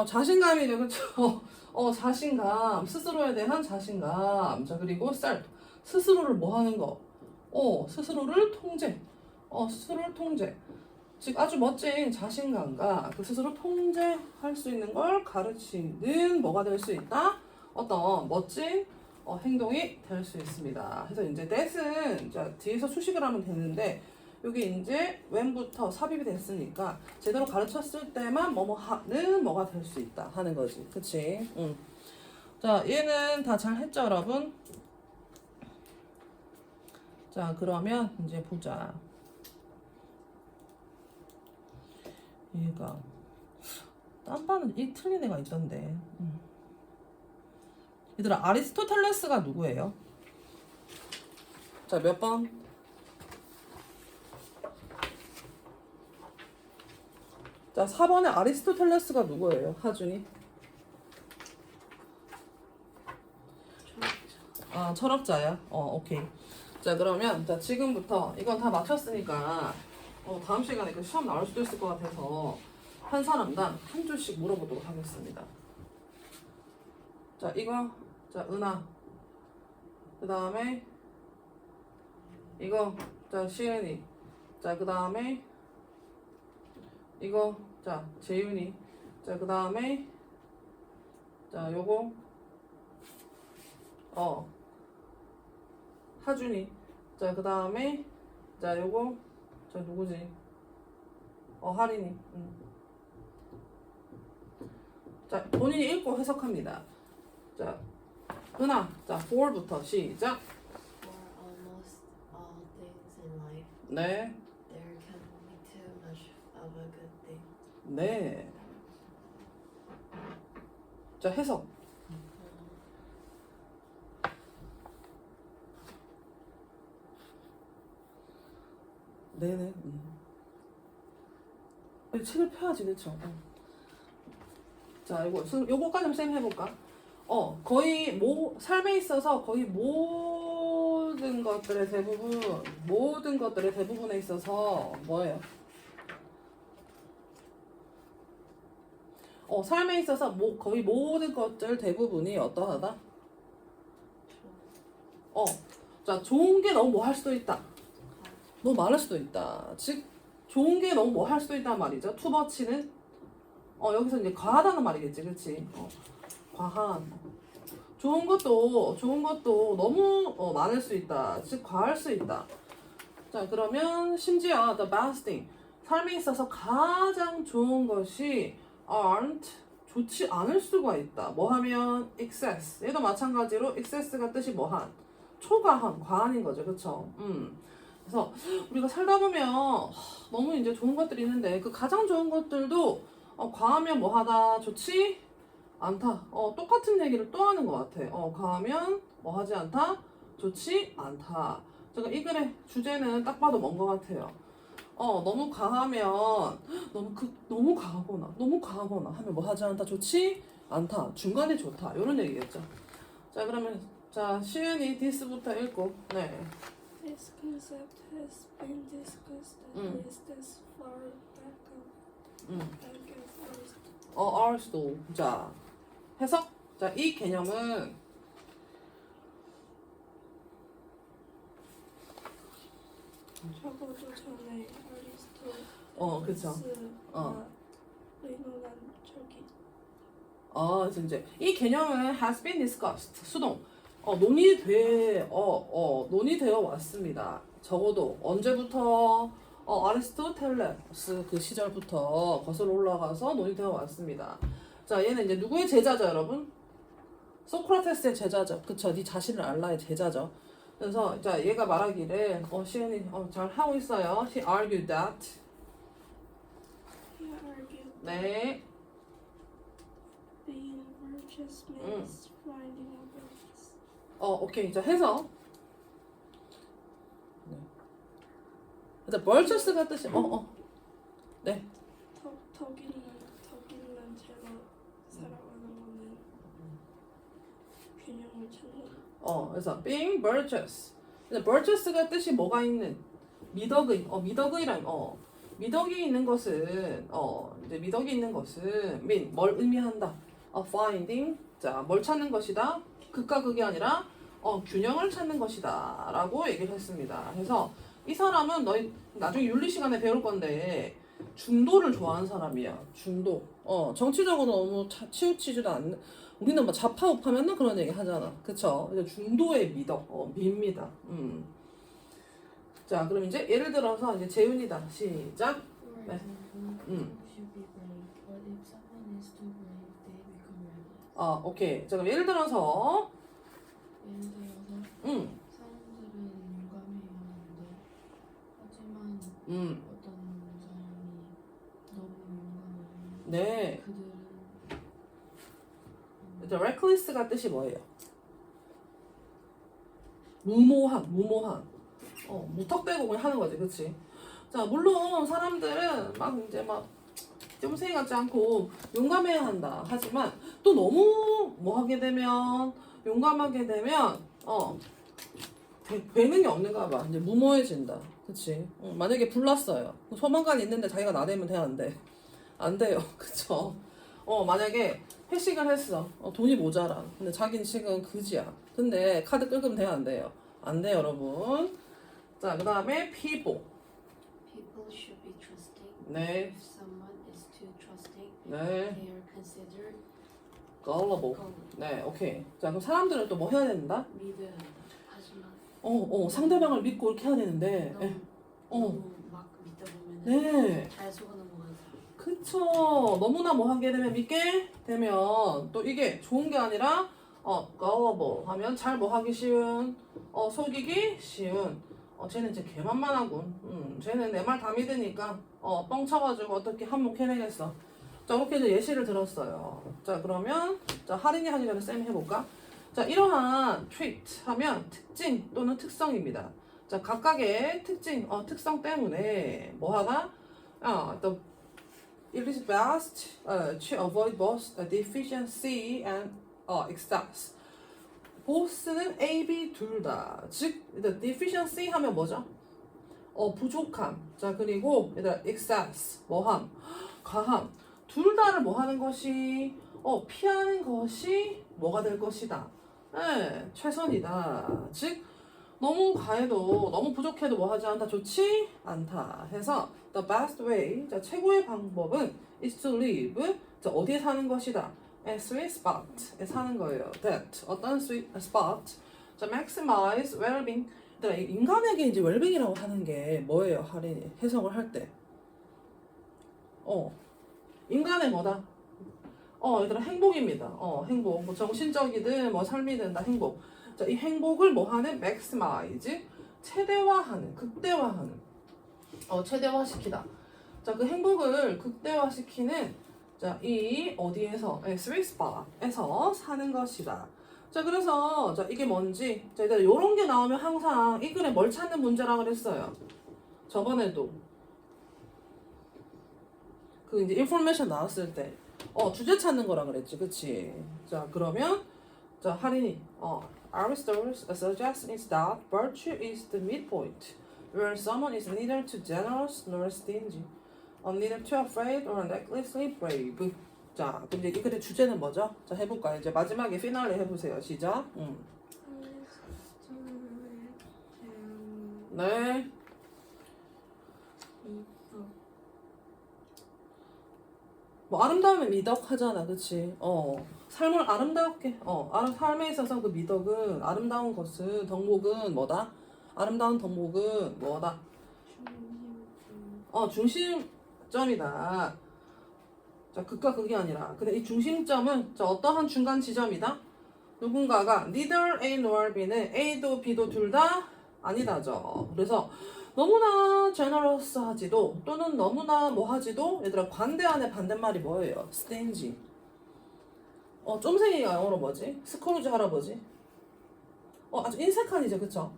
자신감이죠, 그쵸? 자신감, 스스로에 대한 자신감. 자, 그리고 self, 스스로를 뭐 하는 거? 스스로를 통제. 스스로를 통제. 즉, 아주 멋진 자신감과 그 스스로 통제할 수 있는 걸 가르치는 뭐가 될 수 있다? 어떤 멋진 행동이 될 수 있습니다. 그래서 이제 that은 자, 뒤에서 수식을 하면 되는데, 여기 이제 when부터 삽입이 됐으니까 제대로 가르쳤을 때만 뭐뭐는 뭐가 될 수 있다 하는 거지. 그치? 응. 자, 얘는 다 잘 했죠, 여러분? 자, 그러면 이제 보자. 얘가 딴 바는 이 틀린 애가 있던데. 얘들아, 아리스토텔레스가 누구예요? 자, 몇 번? 자, 4번에 아리스토텔레스가 누구예요? 하준이? 철학자야? 오케이. 자, 그러면 자, 지금부터 이건 다 맞췄으니까 다음 시간에 그 시험 나올 수도 있을 것 같아서 한 사람당 한 줄씩 물어보도록 하겠습니다. 자, 이거 자, 은하. 그 다음에 이거 자, 시은이. 자, 그 다음에 이거 자, 재윤이. 자, 그 다음에 자, 요거 하준이. 자, 그 다음에 자, 요거 자, 누구지? 하린이. 자, 본인이 읽고 해석합니다. 자, 은하. 자, for부터 시작. For almost all things in life, 네. there can be too much of a good thing. 네. 자, 해석. 네네. 책을 펴야지, 그쵸? 자, 요거까지 쌤 해볼까? 거의 삶에 있어서 거의 모든 것들의 대부분에 있어서 뭐예요? 삶에 있어서 거의 모든 것들 대부분이 어떠하다? 자, 좋은 게 너무 뭐 할 수도 있다. 너무 많을 수도 있다. 즉, 좋은 게 너무 뭐 할 수도 있단 말이죠. 투버치는 여기서 이제 과하다는 말이겠지, 그렇지? 과한. 좋은 것도 너무 많을 수 있다. 즉, 과할 수 있다. 자, 그러면 심지어 the best thing. 삶에 있어서 가장 좋은 것이 aren't 좋지 않을 수가 있다. 뭐 하면 excess. 얘도 마찬가지로 excess가 뜻이 뭐한? 초과한, 과한인 거죠, 그렇죠? 그래서 우리가 살다 보면 너무 이제 좋은 것들이 있는데 그 가장 좋은 것들도 과하면 뭐하다 좋지 않다. 똑같은 얘기를 또 하는 것 같아. 과하면 뭐하지 않다 좋지 않다. 제가 이 글의 주제는 딱 봐도 뭔 것 같아요. 너무 과하면 너무 과하거나 하면 뭐하지 않다 좋지 않다. 중간에 좋다. 이런 얘기겠죠. 자, 그러면 자, 시은이 this부터 읽고. 네. This concept has been discussed at least as far back as ours. 자, 해석. 자, 이 개념은 적어도 전에 아리스토텔레스 그쵸. 어. 의논한 적이 진짜 이 개념은 has been discussed. 수동. 논의되어 왔습니다. 적어도 언제부터? 아리스토텔레스 그 시절부터 거슬러 올라가서 논의되어 왔습니다. 자, 얘는 이제 누구의 제자죠, 여러분? 소크라테스의 제자죠. 그쵸? 네 자신을 알라의 제자죠. 그래서 자, 얘가 말하기를 시은이 잘 하고 있어요. He argued that. he argued 네. being virtuous means finding a virtuous. 오케이. 자, 해서. 네. 자, virtuous가 뜻이 네. 덕인만 제가 살아가는 거는 균형을 찾는. 그래서 being virtuous. 근데 virtuous가 뜻이 뭐가 있는? 미덕의. 미덕이 있는 것은 이제 미덕이 있는 것은 mean 뭘 의미한다? finding. 자, 뭘 찾는 것이다? 극과 극이 아니라 균형을 찾는 것이다라고 얘기를 했습니다. 그래서 이 사람은 너희 나중에 윤리 시간에 배울 건데 중도를 좋아하는 사람이야. 중도. 정치적으로 너무 치우치지도 않는. 우리는 뭐 좌파 우파면은 그런 얘기 하잖아. 그쵸? 이제 중도의 미입니다. 자, 그럼 이제 예를 들어서 이제 재윤이다. 시작. For 네. example, 음. some should be brave, but if someone is too brave, they become rebels. 오케이. 자, 그럼 예를 들어서 예를 들어서 음. 사람들은 용감해야 하는데 하지만 음. 어떤 사람이 너무 용감하면 네. 그들은 일단 reckless가 뜻이 뭐예요? 무모한. 무턱대고 그냥 하는 거지, 그치? 자, 물론 사람들은 막 쫌생이 같지 않고 용감해야 한다. 하지만 또 너무 용감하게 되면 되는 게 없는가 봐. 이제 무모해진다. 그치? 만약에 불났어요. 소방관이 있는데 자기가 나대면 돼, 안 돼? 안 돼요. 그쵸? 만약에 회식을 했어. 돈이 모자라. 근데 자기는 지금 그지야. 근데 카드 끌면 돼요, 안 돼요? 안 돼요, 여러분. 자, 그 다음에 people. people should be trusting. 네. If someone is too trusting, 네. they are considered gullible. gullible. 네, 오케이. 자, 그럼 사람들은 또 뭐 해야 된다? 믿어야 한다. 하지만 상대방을 믿고 이렇게 해야 되는데. 너무 막 믿다 보면 네. 잘 속아 넘어가는 사람. 그쵸. 너무나 뭐 하게 되면 믿게 되면 또 이게 좋은 게 아니라 gullible 하면 잘 뭐 하기 쉬운, 속이기 쉬운. 쟤는 이제 개만만하군. 쟤는 내 말 다 믿으니까 뻥 쳐가지고 어떻게 한몫해내겠어. 자, 이렇게 이제 예시를 들었어요. 자, 그러면 자, 할인이 하기 전에 쌤이 해볼까? 자, 이러한 trait 하면 특징 또는 특성입니다. 자, 각각의 특성 때문에 뭐하다? It is best to avoid both deficiency and excess. both는 A, B 둘 다. 즉, 일단 deficiency 하면 뭐죠? 부족함. 자, 그리고 일단 excess 뭐함, 과함. 둘 다를 뭐 하는 것이 피하는 것이 뭐가 될 것이다. 네, 최선이다. 즉, 너무 과해도 너무 부족해도 뭐 하지 않다, 좋지 않다 해서 the best way, 자, 최고의 방법은 is to live, 자, 어디에 사는 것이다, a sweet spot에 사는 거예요. that 어떤 sweet spot, 자, maximize well-being. 인간에게 이제 well-being이라고 하는 게 뭐예요, 할인이 해석을 할 때? 인간의 뭐다? 얘들아 행복입니다. 행복. 뭐 정신적이든 뭐 삶이든 다 행복. 자, 이 행복을 뭐 하는? maximize, 최대화하는, 극대화하는. 최대화시키다. 자, 그 행복을 극대화시키는, 자, 이 어디에서? sweet spot에서 사는 것이다. 자, 그래서 자, 이게 뭔지, 자, 일단 요런 게 나오면 항상 이 글에 뭘 찾는 문제라 그랬어요. 저번에도 그 이제 인포메이션 나왔을 때 주제 찾는 거라 그랬지, 그치? 자, 그러면 자, 할인이 Aristotle's suggestion is that virtue is the midpoint, where someone is neither too generous nor stingy, neither too afraid or recklessly brave. 자, 그럼 이제 이 글의 주제는 뭐죠? 자, 해볼까요? 이제 마지막에 피날레 해보세요. 시작. 네. 미덕. 뭐 아름다움의 미덕 하잖아, 그치? 삶을 아름답게, 삶에 있어서 그 미덕은 아름다운 것은 덕목은 뭐다? 아름다운 덕목은 뭐다? 중심점이다. 자, 극과 극이 아니라. 근데 이 중심점은 자, 어떠한 중간 지점이다? 누군가가 neither A nor B는 A도 B도 둘 다 아니다죠. 그래서 너무나 generous하지도 또는 너무나 뭐하지도 얘들아 관대 안에 반대말이 뭐예요? stingy. 쫌생이가 영어로 뭐지? 스크루지 할아버지. 아주 인색한이죠, 그쵸?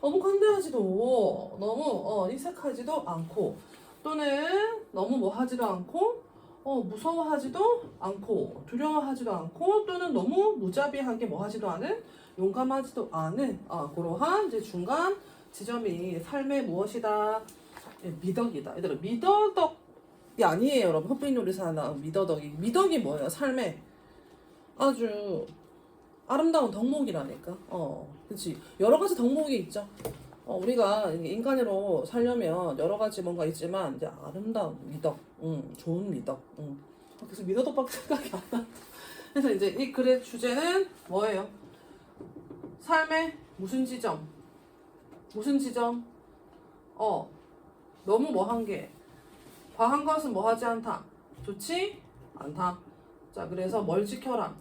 너무 관대하지도 너무 인색하지도 않고 또는 너무 뭐하지도 않고 무서워하지도 않고 두려워하지도 않고 또는 너무 무자비하게 뭐하지도 않은 용감하지도 않은 그러한 이제 중간 지점이 삶의 무엇이다? 예, 미덕이다. 얘들아 미더덕이 아니에요, 여러분. 헛비놀이사 나온 미더덕이. 미덕이 뭐예요? 삶의 아주 아름다운 덕목이라니까. 그치. 여러 가지 덕목이 있죠. 우리가 인간으로 살려면 여러 가지 뭔가 있지만 이제 아름다운 미덕, 좋은 미덕. 그래서 미더덕밖에 생각이 안 나. 그래서 이제 이 글의 주제는 뭐예요? 삶의 무슨 지점? 무슨 지점? 너무 뭐한 게 과한 것은 뭐하지 않다. 좋지 않다. 자, 그래서 뭘 지켜라?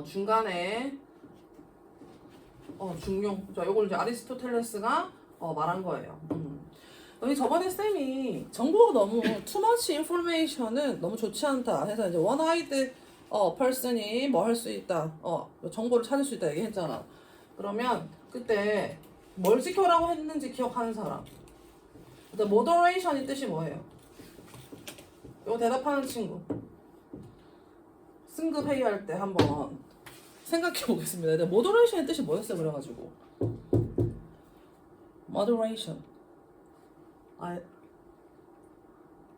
중간에 중용. 자, 요걸 이제 아리스토텔레스가 말한 거예요. 여기 저번에 쌤이 정보가 너무 too much information은 너무 좋지 않다 해서 이제 one-eyed person이 뭐 할 수 있다. 정보를 찾을 수 있다 얘기했잖아. 그러면 그때 뭘 지켜라고 했는지 기억하는 사람. 일단 moderation이 뜻이 뭐예요? 이거 대답하는 친구. 승급 회의할 때 한번 생각해 보겠습니다. 근데 moderation의 뜻이 뭐였어요? 그래가지고 moderation.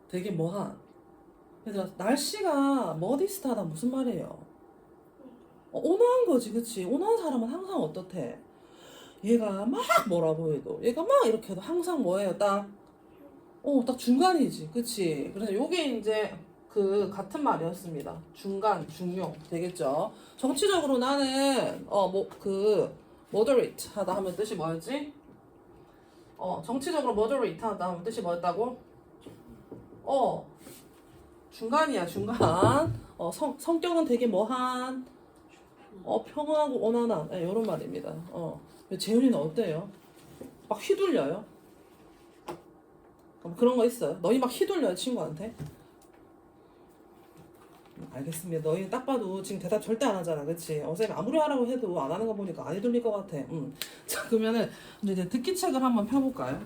되게 뭐한. 얘들아 날씨가 머디스타다 무슨 말이에요? 온화한 거지, 그치? 온화한 사람은 항상 어떻대? 얘가 막 뭐라고 해도 얘가 막 이렇게 해도 항상 뭐예요? 딱 중간이지, 그치? 그래서 요게 이제 그 같은 말이었습니다. 중간, 중용 되겠죠? 정치적으로 나는 moderate 하다 하면 뜻이 뭐였지? 정치적으로 moderate 하다 하면 뜻이 뭐였다고? 중간이야, 중간. 성격은 되게 뭐한? 평온하고 온화한, 이런 말입니다. 재윤이는 어때요? 막 휘둘려요? 그런 거 있어요? 너희 막 휘둘려요, 친구한테? 알겠습니다. 너희 딱 봐도 지금 대답 절대 안 하잖아, 그치? 쌤이 아무리 하라고 해도 안 하는 거 보니까 안 휘둘릴 것 같아. 자, 그러면은 이제 듣기 책을 한번 펴볼까요?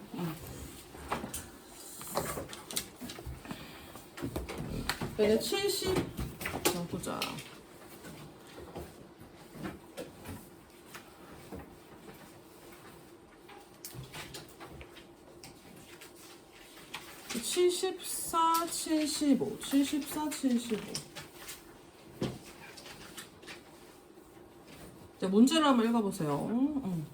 이제 70, 보자. (74, 75) 74, 75. 자, 문제를 한번 읽어보세요.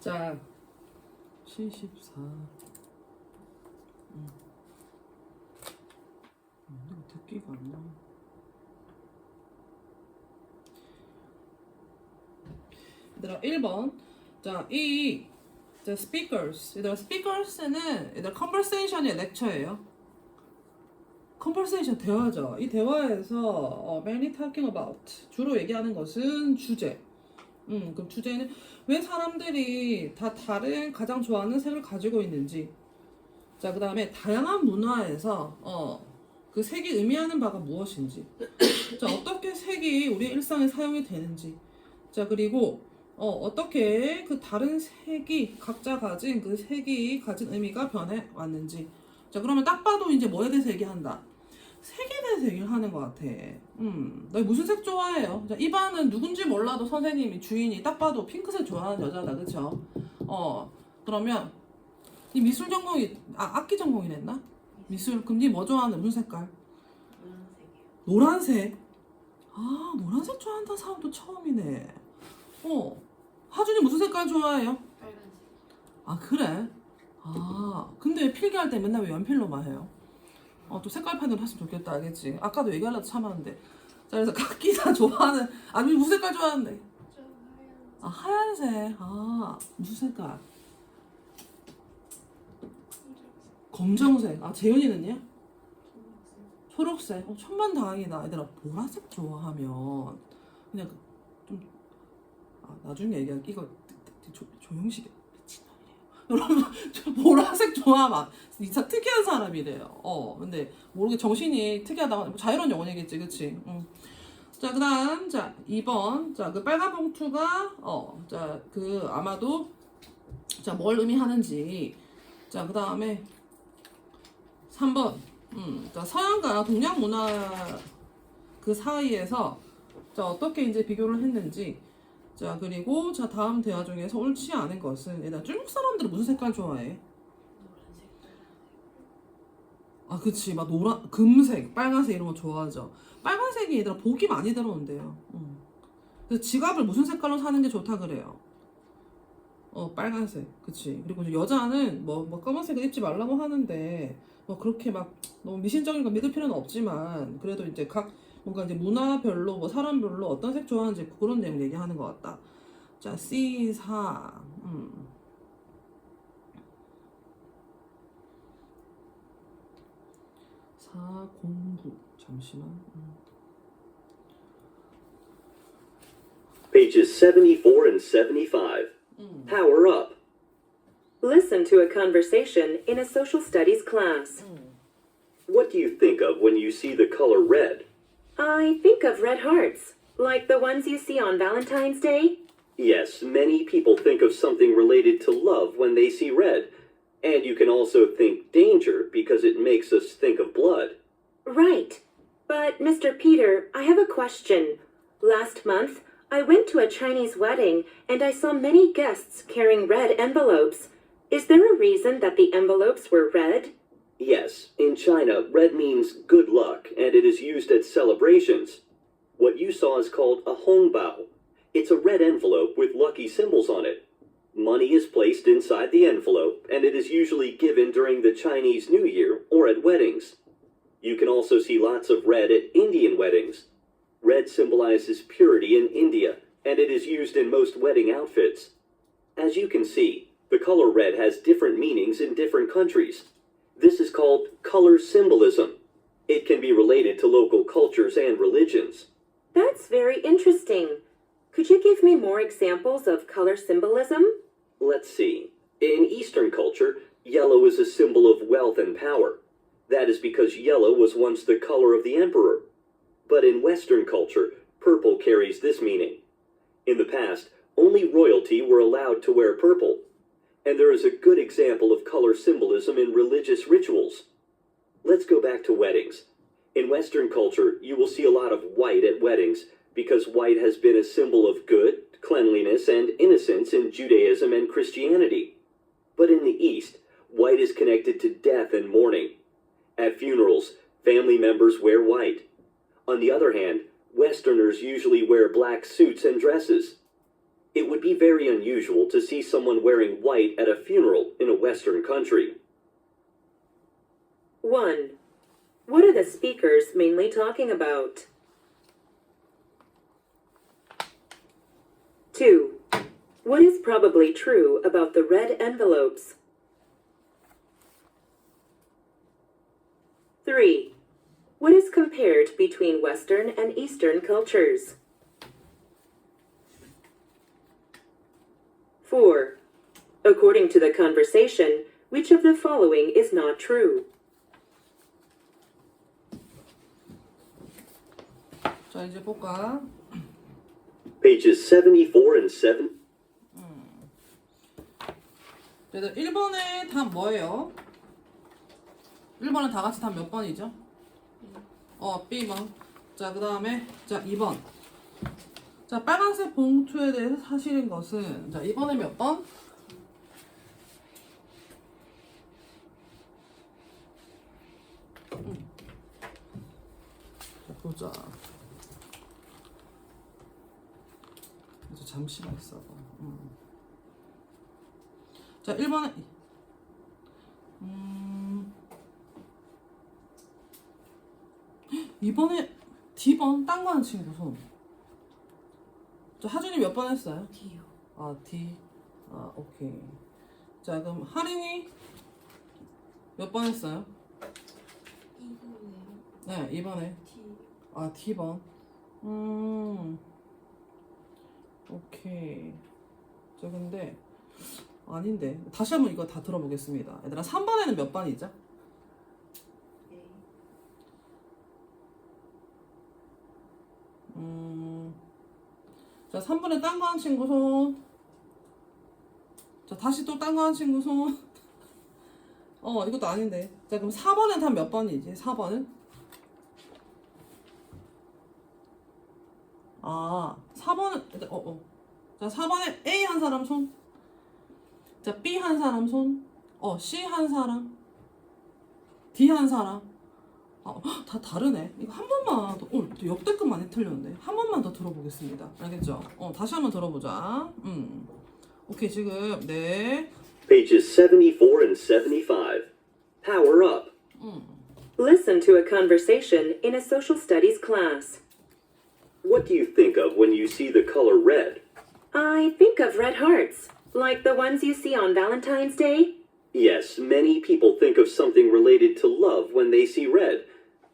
자, 74. 근데 듣기가 안 나. 얘들아, 1번. 자, speakers. 얘들아, speakers는 얘들아, conversation의 lecture예요. conversation, 대화죠. 이 대화에서 mainly talking about. 주로 얘기하는 것은 주제. 그럼 주제는 왜 사람들이 다 다른 가장 좋아하는 색을 가지고 있는지. 자, 그 다음에 다양한 문화에서 그 색이 의미하는 바가 무엇인지, 자 어떻게 색이 우리의 일상에 사용이 되는지, 자 그리고 어떻게 그 다른 색이 각자 가진 그 색이 가진 의미가 변해 왔는지. 자 그러면 딱 봐도 이제 뭐에 대해서 얘기한다? 색에 대해서 얘기를 하는 것 같아. 너 무슨 색 좋아해요? 자, 이반은 누군지 몰라도 선생님이 주인이 딱 봐도 핑크색 좋아하는 여자다, 그쵸? 그러면 이 미술 전공이 악기 전공이 냈나? 미술. 그럼 니 뭐 좋아하는 무슨 색깔? 노란색이요. 노란색. 노란색 좋아한다는 사람도 처음이네. 하준이 무슨 색깔 좋아해요? 빨간색. 그래? 근데 필기할 때 맨날 왜 연필로만 해요? 또 색깔 판정을 했으면 좋겠다, 알겠지? 아까도 얘기하려고 참았는데. 자, 그래서 각기 다 좋아하는, 무슨 색깔 좋아하는데? 저 하얀색. 하얀색. 무슨 색깔? 검정색. 재윤이는요? 초록색. 천만다행이다. 얘들아, 보라색 좋아하면 그냥 좀 나중에 얘기할게. 이거 조용식이 미친놈이에요. 여러분, 보라색 좋아하면 진짜 특이한 사람이래요. 근데 모르게 정신이 특이하다고 자유로운 영혼이겠지, 그치? 자, 그다음 2번. 자, 그 빨간 봉투가 아마도 뭘 의미하는지. 자, 그다음에 3번. 자, 서양과 동양 문화 그 사이에서 어떻게 이제 비교를 했는지. 자, 그리고 다음 대화 중에서 옳지 않은 것은, 얘들아, 중국 사람들은 무슨 색깔 좋아해? 노란색. 그치. 막 금색, 빨간색 이런 거 좋아하죠. 빨간색이 얘들아 복이 많이 들어온대요. 그래서 지갑을 무슨 색깔로 사는 게 좋다 그래요. 빨간색. 그치. 그리고 이제 여자는 검은색을 입지 말라고 하는데, 그렇게 막 너무 미신적인 거 믿을 필요는 없지만, 그래도 이제 뭔가 이제 문화별로, 사람별로 어떤 색 좋아하는지 그런 내용 얘기하는 것 같다. 자, C4. 409. 잠시만. Pages 74 and 75. Power up. Listen to a conversation in a social studies class. What do you think of when you see the color red? I think of red hearts, like the ones you see on Valentine's Day. Yes, many people think of something related to love when they see red. And you can also think danger because it makes us think of blood. Right. But, Mr. Peter, I have a question. Last month, I went to a Chinese wedding and I saw many guests carrying red envelopes. Is there a reason that the envelopes were red? Yes, in China, red means good luck, and it is used at celebrations. What you saw is called a hongbao. It's a red envelope with lucky symbols on it. Money is placed inside the envelope, and it is usually given during the Chinese New Year or at weddings. You can also see lots of red at Indian weddings. Red symbolizes purity in India, and it is used in most wedding outfits. As you can see, the color red has different meanings in different countries. This is called color symbolism. It can be related to local cultures and religions. That's very interesting. Could you give me more examples of color symbolism? Let's see. In Eastern culture, yellow is a symbol of wealth and power. That is because yellow was once the color of the emperor. But in Western culture, purple carries this meaning. In the past, only royalty were allowed to wear purple. And there is a good example of color symbolism in religious rituals. Let's go back to weddings. In Western culture, you will see a lot of white at weddings because white has been a symbol of good, cleanliness, and innocence in Judaism and Christianity. But in the East, white is connected to death and mourning. At funerals, family members wear white. On the other hand, Westerners usually wear black suits and dresses. It would be very unusual to see someone wearing white at a funeral in a Western country. 1. What are the speakers mainly talking about? 2. What is probably true about the red envelopes? 3. What is compared between Western and Eastern cultures? 4. According to the conversation, which of the following is not true? 자, 이제 볼까? Pages 74 and 7. 그래서 1번의 답 뭐예요? 1번은 다 같이 답 몇 번이죠? B번. 자, 그 다음에 자 2번. 자, 빨간색 봉투에 대해서 사실인 것은 자, 이번에 몇 번? 자, 보자. 그래서 잠시만 있어봐. 자, 1번에 이번에 D번 딴 거 하는 친구 손. 자, 하준이 몇 번 했어요? D요. 아, D. 아, 오케이. 자, 그럼 하린이 몇 번 했어요? 이번에요. 네, 이번에. D. 아, D번. 오케이. 자, 근데 아닌데. 다시 한번 이거 다 들어보겠습니다. 얘들아, 3번에는 몇 번이죠? A. 자, 3번에 딴 거 한 친구 손. 자, 다시 또 딴 거 한 친구 손. 이것도 아닌데. 자, 그럼 4번은 단 몇 번이지? 4번은? 아, 4번은, 자, 4번에 A 한 사람 손. 자, B 한 사람 손. C 한 사람. D 한 사람. 다 다르네. 이거 한 번만 더, 또 역대급 많이 틀렸는데. 한 번만 더 들어보겠습니다. 알겠죠? 다시 한번 들어보자. 오케이, 지금, 네. Pages 74 and 75. Power up. Listen to a conversation in a social studies class. What do you think of when you see the color red? I think of red hearts, like the ones you see on Valentine's Day. Yes, many people think of something related to love when they see red.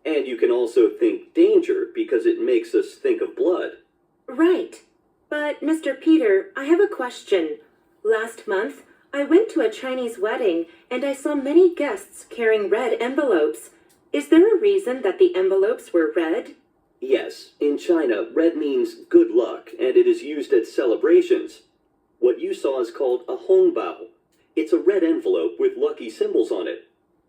And you can also think danger because it makes us think of blood. Right. But, Mr. Peter, I have a question. Last month, I went to a Chinese wedding and I saw many guests carrying red envelopes. Is there a reason that the envelopes were red? Yes, in China, red means good luck, and it is used at celebrations. What you saw is called a hongbao. It's a red envelope with lucky symbols on it.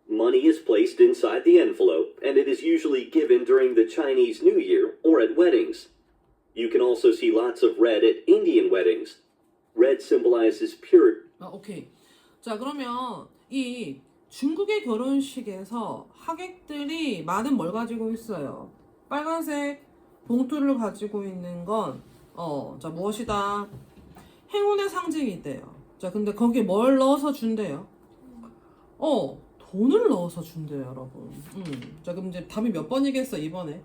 Money is placed inside the envelope, and it is usually given during the Chinese New Year or at weddings. You can also see lots of red at Indian weddings. Red symbolizes pure. 오케이. 자, 그러면 이 중국의 결혼식에서 하객들이 많은 뭘 가지고 있어요? 빨간색 봉투를 가지고 있는 건, 자, 무엇이다? 행운의 상징이 있대요. 자, 근데 거기에 뭘 넣어서 준대요? 돈을 넣어서 준대요, 여러분. 자, 그럼 이제 답이 몇 번이겠어, 이번에?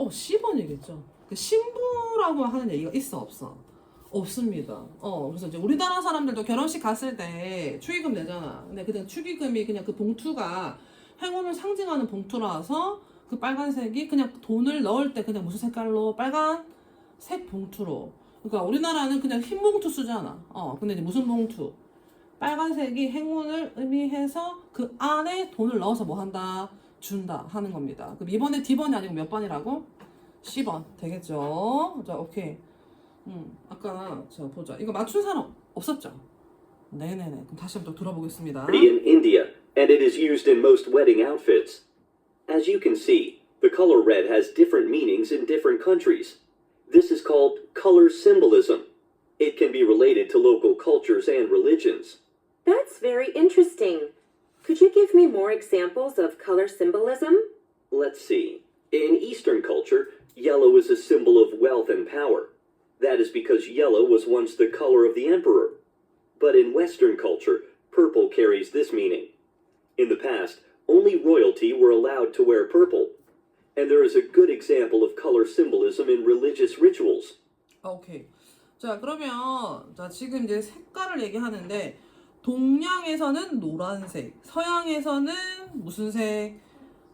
C. C번이겠죠. 그 신부라고 하는 얘기가 있어, 없어? 없습니다. 그래서 이제 우리나라 사람들도 결혼식 갔을 때 축의금 내잖아. 근데 그냥 축의금이 그냥 그 봉투가 행운을 상징하는 봉투라서 그 빨간색이 그냥 돈을 넣을 때 그냥 무슨 색깔로? 빨간색 봉투로. 그러니까 우리나라는 그냥 흰 봉투 쓰잖아. 근데 이제 무슨 봉투? 빨간색이 행운을 의미해서 그 안에 돈을 넣어서 뭐 한다? 준다 하는 겁니다. 그럼 이번에 D번이 아니고 몇 번이라고? C번 되겠죠? 자, 오케이. 아까 자 보자. 이거 맞춘 사람 없었죠? 네네네. 그럼 다시 한번 또 들어보겠습니다. In India, and it is used in most wedding outfits. As you can see, the color red has different meanings in different countries. This is called color symbolism. It can be related to local cultures and religions. That's very interesting. Could you give me more examples of color symbolism? Let's see. In Eastern culture, yellow is a symbol of wealth and power. That is because yellow was once the color of the emperor. But in Western culture, purple carries this meaning. In the past, only royalty were allowed to wear purple. And there is a good example of color symbolism in religious rituals. 오케이. 자, 그러면 자 지금 이제 색깔을 얘기하는데 동양에서는 노란색, 서양에서는 무슨 색?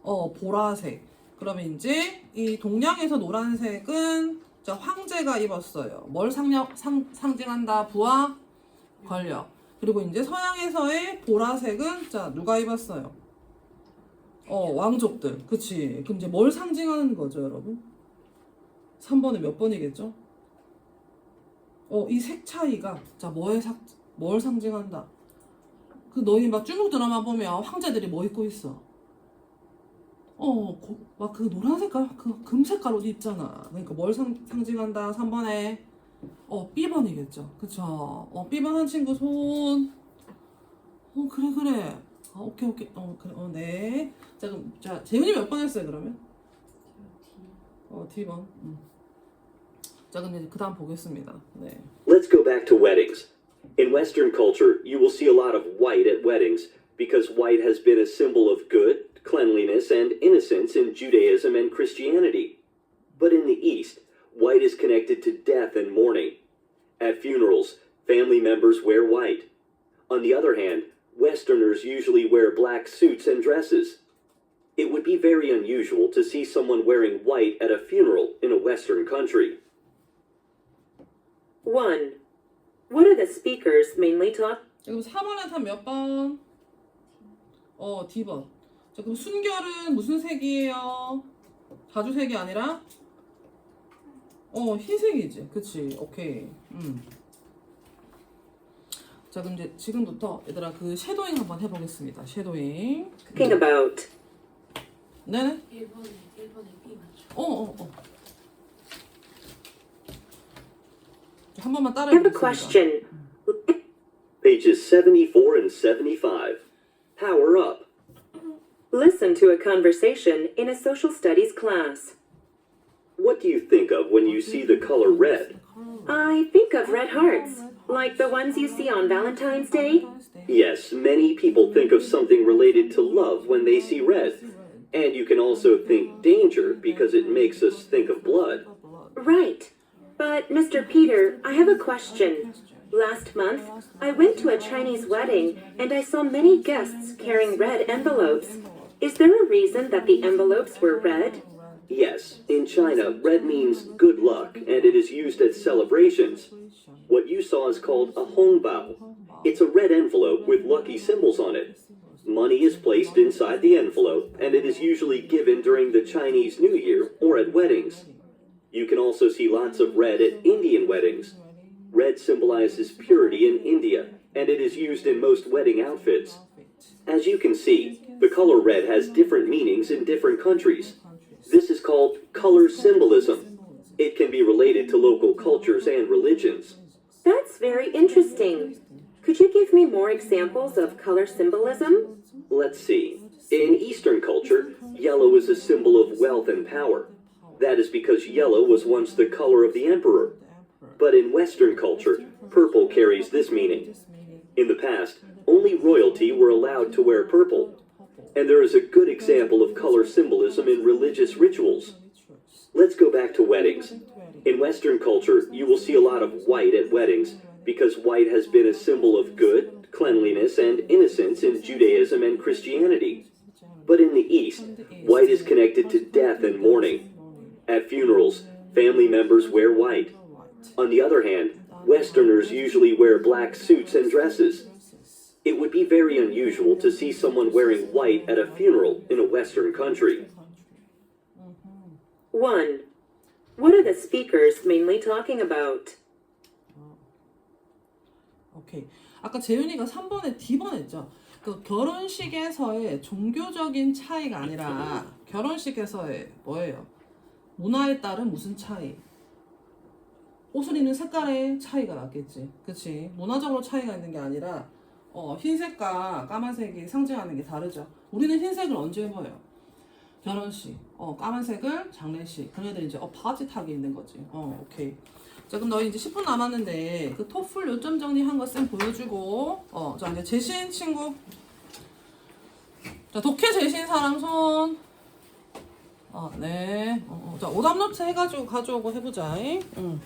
보라색. 그러면 이제 이 동양에서 노란색은 자, 황제가 입었어요. 뭘 상징한다? 부와 권력. 그리고 이제 서양에서의 보라색은 자, 누가 입었어요? 왕족들. 그치. 그럼 이제 뭘 상징하는 거죠, 여러분? 3번에 몇 번이겠죠? 이 색 차이가 자 뭘 상징한다? 그 너희 막 중국 드라마 보면 황제들이 뭐 입고 있어? 막 그 노란 색깔, 그 금 색깔 옷 입잖아. 그러니까 뭘 상징한다? 3번에 B번이겠죠. 그쵸? B번 한 친구 손. 그래. 오케이. 그래. 네. 자, 그럼 재훈이 몇 번 했어요, 그러면? D번. 자, 그럼 이제 그 다음 보겠습니다. 네. Let's go back to weddings. In Western culture, you will see a lot of white at weddings because white has been a symbol of good, cleanliness, and innocence in Judaism and Christianity. But in the East, white is connected to death and mourning. At funerals, family members wear white. On the other hand, Westerners usually wear black suits and dresses. It would be very unusual to see someone wearing white at a funeral in a Western country. 1. What are the speakers mainly talk? 그럼 4번에 한 몇 번? D번. 자, 그럼 순결은 무슨 색이에요? 자주색이 아니라? 흰색이지. 그치. 오케이. 자, 그럼 이제 지금부터 얘들아 그 섀도잉 한번 해보겠습니다. 섀도잉. Talking about. 네네. 1번에 B 맞죠? 한 번만 I 따라해 have a 보겠습니다. question. Pages 74 and 75. Power up. Listen to a conversation in a social studies class. What do you think of when you see the color red? I think of red hearts, like the ones you see on Valentine's Day. Yes, many people think of something related to love when they see red. And you can also think danger because it makes us think of blood. Right. But, Mr. Peter, I have a question. Last month, I went to a Chinese wedding and I saw many guests carrying red envelopes. Is there a reason that the envelopes were red? Yes, in China, red means good luck, and it is used at celebrations. What you saw is called a hongbao. It's a red envelope with lucky symbols on it. Money is placed inside the envelope, and it is usually given during the Chinese New Year or at weddings. You can also see lots of red at Indian weddings. Red symbolizes purity in India, and it is used in most wedding outfits. As you can see, the color red has different meanings in different countries. This is called color symbolism. It can be related to local cultures and religions. That's very interesting. Could you give me more examples of color symbolism? Let's see. In Eastern culture, yellow is a symbol of wealth and power. That is because yellow was once the color of the emperor. But in Western culture, purple carries this meaning. In the past, only royalty were allowed to wear purple. And there is a good example of color symbolism in religious rituals. Let's go back to weddings. In Western culture, you will see a lot of white at weddings because white has been a symbol of good, cleanliness, and innocence in Judaism and Christianity. But in the East, white is connected to death and mourning. At funerals, family members wear white. On the other hand, Westerners usually wear black suits and dresses. It would be very unusual to see someone wearing white at a funeral in a Western country. 1. What are the speakers mainly talking about? 오케이. 아까 재윤이가 3번에 D번 했죠. 그 결혼식에서의 종교적인 차이가 아니라 결혼식에서의 뭐예요? 문화에 따른 무슨 차이? 옷을 입는 색깔의 차이가 났겠지. 그치? 문화적으로 차이가 있는 게 아니라 흰색과 까만색이 상징하는 게 다르죠. 우리는 흰색을 언제 입어요? 결혼식. 까만색을 장례식. 그네들 이제 바지 탁이 있는 거지. 오케이. 자, 그럼 너희 이제 10분 남았는데 그 토플 요점 정리한 거 쌤 보여주고 자, 이제 재신 친구. 자, 독해 재신 사람 손. 네. 자, 오답 노트 해가지고 가져오고 해보자. 응.